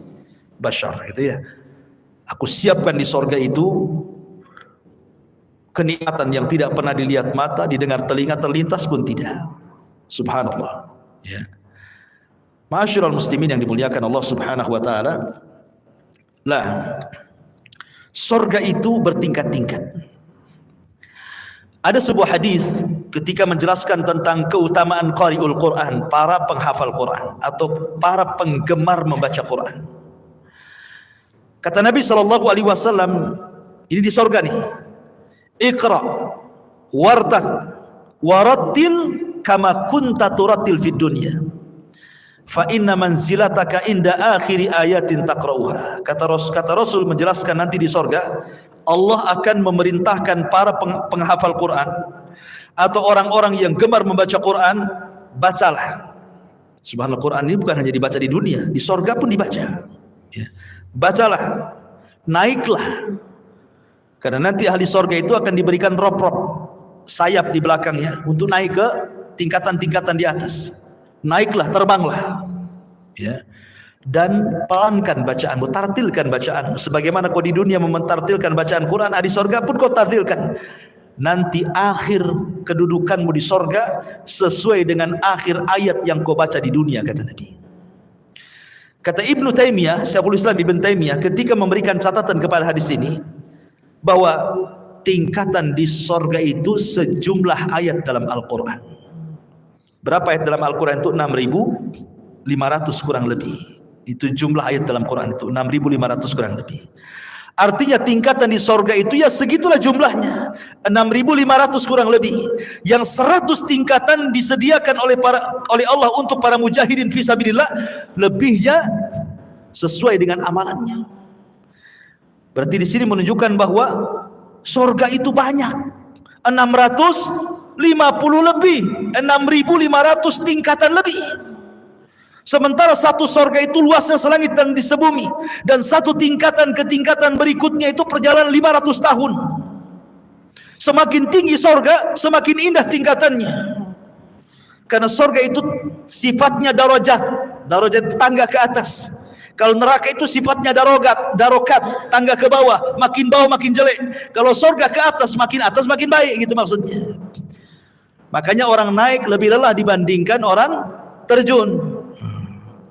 bashar, gitu ya. Aku siapkan di surga itu kenikmatan yang tidak pernah dilihat mata, didengar telinga, terlintas pun tidak. Subhanallah ya. Ma'asyiral muslimin yang dimuliakan Allah Subhanahu wa taala. Lah, surga itu bertingkat-tingkat. Ada sebuah hadis ketika menjelaskan tentang keutamaan qari'ul Quran, para penghafal Quran atau para penggemar membaca Quran. Kata Nabi sallallahu alaihi wasallam, ini di surga nih. Iqra wartaq warattil kama kunta turattil fid dunya fa inna manzilataka inda akhiri ayatin taqra'uha. Kata Rasul menjelaskan nanti di surga Allah akan memerintahkan para penghafal Quran atau orang-orang yang gemar membaca Quran, bacalah. Subhanallah, Quran ini bukan hanya dibaca di dunia, di surga pun dibaca ya. Bacalah, naiklah Karena nanti ahli sorga itu akan diberikan rop-rop sayap di belakangnya untuk naik ke tingkatan-tingkatan di atas. Naiklah, terbanglah, ya. Dan pelankan bacaanmu, tartilkan bacaanmu. Sebagaimana kau di dunia mementartilkan bacaan Quran, di sorga pun kau tartilkan. Nanti akhir kedudukanmu di sorga sesuai dengan akhir ayat yang kau baca di dunia, kata Nabi. Kata Ibnu Taimiyah, Syekhul Islam Ibn Taimiyah, ketika memberikan catatan kepada hadis ini, bahwa tingkatan di sorga itu sejumlah ayat dalam Al-Quran. Berapa ayat dalam Al-Quran itu? 6.500 kurang lebih. Itu jumlah ayat dalam Quran itu 6.500 kurang lebih. Artinya tingkatan di sorga itu ya segitulah jumlahnya, 6.500 kurang lebih. Yang 100 tingkatan disediakan oleh Allah untuk para mujahidin fisabilillah, lebihnya sesuai dengan amalannya. Berarti di sini menunjukkan bahwa sorga itu banyak, 650 lebih, 6.500 tingkatan lebih. Sementara satu sorga itu luasnya selangit dan di sebumi, dan satu tingkatan ke tingkatan berikutnya itu perjalanan 500 tahun. Semakin tinggi sorga, semakin indah tingkatannya. Karena sorga itu sifatnya darajat tangga ke atas. Kalau neraka itu sifatnya darokat, tangga ke bawah makin jelek. Kalau sorga ke atas makin baik, gitu maksudnya. Makanya orang naik lebih lelah dibandingkan orang terjun.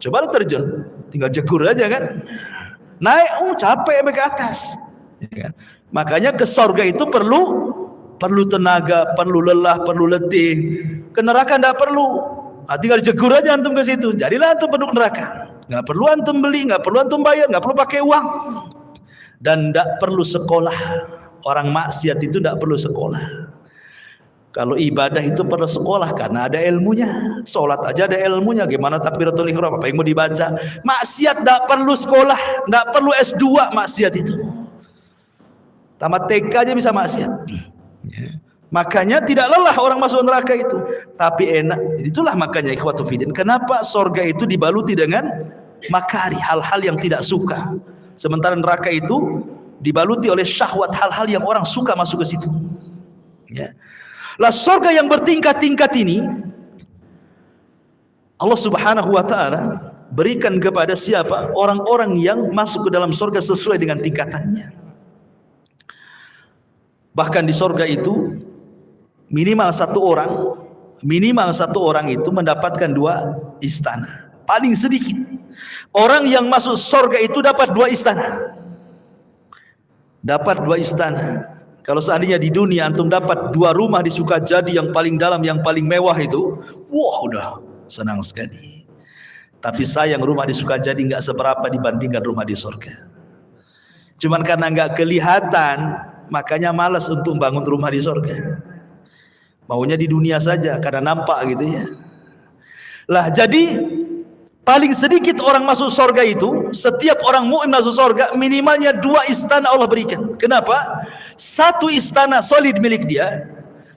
Coba lu terjun, tinggal jegur aja kan. Naik, capek sampai ke atas. Ya kan? Makanya ke sorga itu perlu tenaga, perlu lelah, perlu letih. Ke neraka enggak perlu. Tinggal jegur aja antum ke situ. Jadilah antum penduduk neraka. Enggak perlu antum beli, enggak perlu antum bayar, enggak perlu pakai uang. Dan enggak perlu sekolah. Orang maksiat itu enggak perlu sekolah. Kalau ibadah itu perlu sekolah karena ada ilmunya. Sholat aja ada ilmunya. Gimana takbiratul ihram, apa yang mau dibaca. Maksiat tidak perlu sekolah, tidak perlu S2 maksiat itu. Tamat TK aja bisa maksiat. Makanya tidak lelah orang masuk neraka itu, tapi enak. Itulah makanya ikhwatu fiddin, kenapa sorga itu dibaluti dengan makari, hal-hal yang tidak suka. Sementara neraka itu dibaluti oleh syahwat, hal-hal yang orang suka masuk ke situ. Ya. Lah surga yang bertingkat-tingkat ini Allah Subhanahu wa taala berikan kepada siapa? Orang-orang yang masuk ke dalam surga sesuai dengan tingkatannya. Bahkan di surga itu minimal satu orang itu mendapatkan 2 istana. Paling sedikit orang yang masuk surga itu dapat 2 istana. Dapat 2 istana. Kalau seandainya di dunia antum dapat 2 rumah di Sukajadi yang paling dalam, yang paling mewah itu, wah udah senang sekali. Tapi sayang rumah di Sukajadi nggak seberapa dibandingkan rumah di surga. Cuman karena nggak kelihatan, makanya malas untuk bangun rumah di surga. Maunya di dunia saja karena nampak gitu ya. Lah jadi paling sedikit orang masuk surga itu, setiap orang mukmin masuk surga minimalnya 2 istana Allah berikan. Kenapa? 1 istana solid milik dia,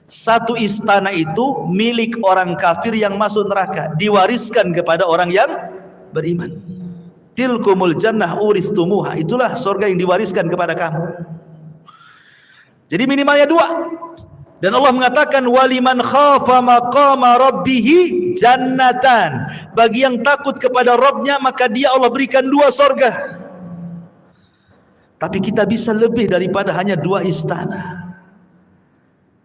1 istana itu milik orang kafir yang masuk neraka, diwariskan kepada orang yang beriman. Tilkumul jannah uristumuha, itulah surga yang diwariskan kepada kamu. Jadi minimalnya 2. Dan Allah mengatakan waliman khafa maqama rabbihi jannatan. Bagi yang takut kepada Rabbnya maka dia Allah berikan 2 surga. Tapi kita bisa lebih daripada hanya 2 istana.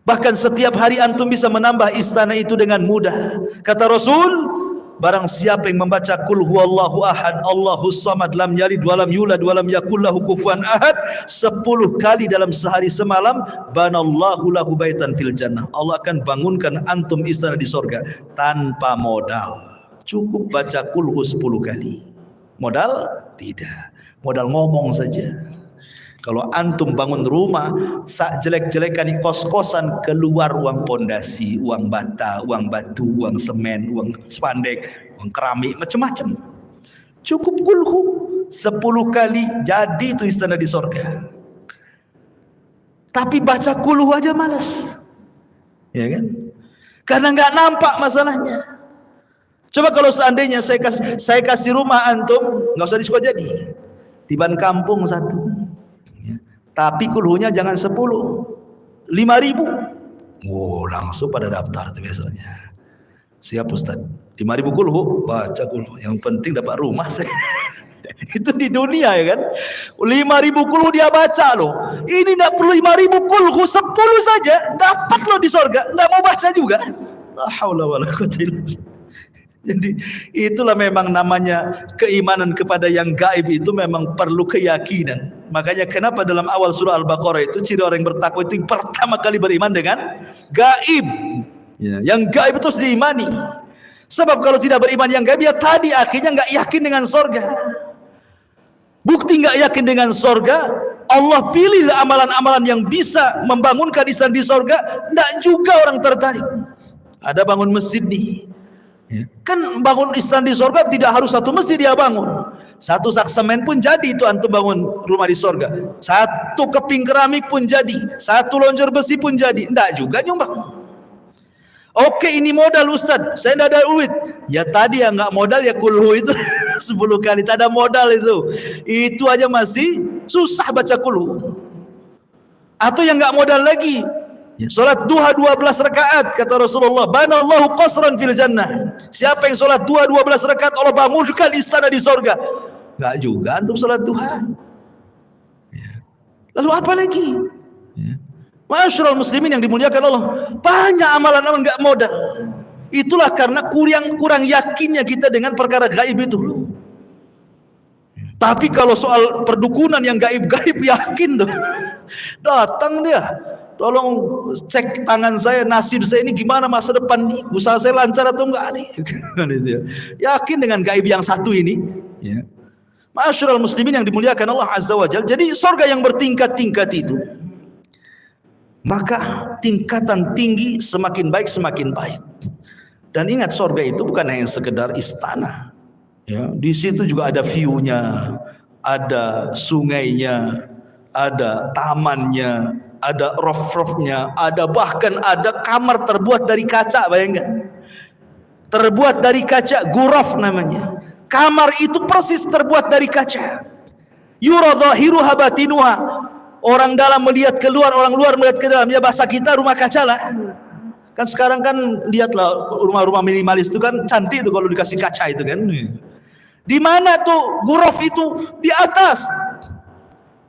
Bahkan setiap hari antum bisa menambah istana itu dengan mudah. Kata Rasul, barang siapa yang membaca qul huwallahu ahad Allahus samad lam yalid walam yulad walam yakul lahu kufuwan ahad 10 kali dalam sehari semalam, banallahu lahu baitan fil jannah. Allah akan bangunkan antum istana di surga tanpa modal. Cukup baca qul hu 10 kali. Modal? Tidak. Modal ngomong saja. Kalau antum bangun rumah, sak jelek-jelekan di kos-kosan, keluar uang pondasi, uang bata, uang batu, uang semen, uang spandek, uang keramik, macam-macam. Cukup kulhu 10 kali jadi itu istana di surga. Tapi baca kulhu aja malas, ya kan? Karena nggak nampak masalahnya. Coba kalau seandainya saya kasih rumah antum, nggak usah di Sukajadi, di Ban Kampung 1. Tapi kulhunya jangan 10, 5.000. Oh, langsung pada daftar tuh biasanya. Siap Ustaz, 5.000 kulhu, baca kulhu. Yang penting dapat rumah. Itu di dunia ya kan. 5.000 kulhu dia baca loh. Ini tidak perlu 5.000 kulhu, 10 saja dapat loh di sorga. Tidak mau baca juga. La haula wala quwwata illa billah. Jadi itulah memang namanya keimanan kepada yang gaib, itu memang perlu keyakinan. Makanya kenapa dalam awal surah Al-Baqarah itu ciri orang yang bertakwa itu pertama kali beriman dengan gaib. Ya, yang gaib itu harus diimani. Sebab kalau tidak beriman yang gaib, ya tadi akhirnya nggak yakin dengan sorga. Bukti nggak yakin dengan sorga, Allah pilih amalan-amalan yang bisa membangunkan insan di sorga, nggak juga orang tertarik. Ada bangun masjid nih. Ya. Kan bangun istan di sorga tidak harus satu masjid dia bangun. Satu sak semen pun jadi itu antum bangun rumah di sorga. Satu keping keramik pun jadi. Satu lonjor besi pun jadi. Enggak juga nyumbang. Oke, ini modal Ustaz, saya tidak ada duit. Ya tadi yang nggak modal ya kulhu itu 10 kali. Tak ada modal itu aja masih susah baca kulhu. Atau yang nggak modal lagi, solat duha 12 rakaat, kata Rasulullah, banallahu qasran fil jannah. Siapa yang solat duha 12 rakaat, Allah bangunkan istana di sorga. Enggak juga antum solat duha. Lalu apa lagi? Ma'asyiral muslimin yang dimuliakan Allah, banyak amalan-amalan enggak modal. Itulah karena kurang yakinnya kita dengan perkara gaib itu. Tapi kalau soal perdukunan yang gaib-gaib yakin tuh. Datang dia, tolong cek tangan saya, nasib saya ini gimana masa depan nih, usaha saya lancar atau enggak nih. Yakin dengan gaib yang satu ini. Ya. Ma'asyiral muslimin yang dimuliakan Allah Azza wa Jalla. Jadi surga yang bertingkat-tingkat itu, maka tingkatan tinggi semakin baik semakin baik. Dan ingat, surga itu bukan hanya sekedar istana. Ya, di situ juga ada view-nya, ada sungainya, ada tamannya, ada roof-roofnya, ada bahkan ada kamar terbuat dari kaca, bayangkan. Terbuat dari kaca, ghuraf namanya. Kamar itu persis terbuat dari kaca. Yura dhahiruha batinuha. Orang dalam melihat keluar, orang luar melihat ke dalam. Ya bahasa kita rumah kaca lah. Kan sekarang kan lihatlah rumah-rumah minimalis itu kan cantik tuh kalau dikasih kaca itu kan. Di mana tuh ghuraf itu? Di atas.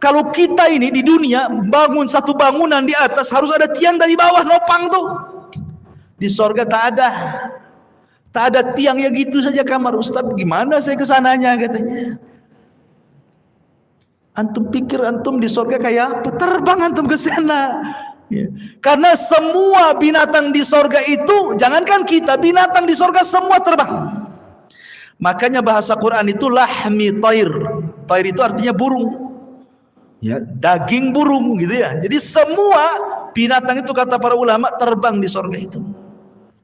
Kalau kita ini di dunia bangun satu bangunan di atas, harus ada tiang dari bawah nopang tuh. Di sorga tak ada. Tak ada tiang, ya gitu saja kamar. Ustaz, gimana saya kesananya katanya. Antum pikir antum di sorga kayak apa? Terbang antum ke sana. Ya. Karena semua binatang di sorga itu, jangankan kita, binatang di sorga semua terbang. Makanya bahasa Quran itu lahmi tair. Tair itu artinya burung. Ya, daging burung gitu ya. Jadi semua binatang itu kata para ulama terbang di sorga itu.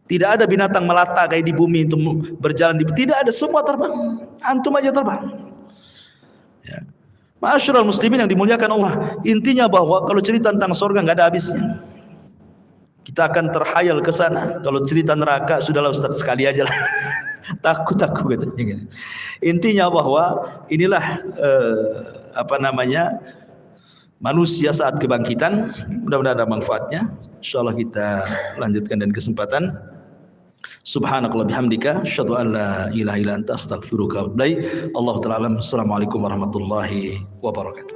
Tidak ada binatang melata kayak di bumi itu berjalan tidak ada, semua terbang. Antum aja terbang. Ya. Ma'asyiral muslimin yang dimuliakan Allah, intinya bahwa kalau cerita tentang sorga nggak ada habisnya. Kita akan terhayal ke sana. Kalau cerita neraka sudahlah Ustaz, sekali aja lah. Takut katanya. Intinya bahwa inilah manusia saat kebangkitan. Mudah-mudahan ada manfaatnya. Insyaallah kita lanjutkan dan kesempatan. Subhanakallah bihamdika asyhadu an la ilaha illa anta astaghfiruka wa atubu ilaik. Allahu ta'ala alam. Assalamualaikum warahmatullahi wabarakatuh.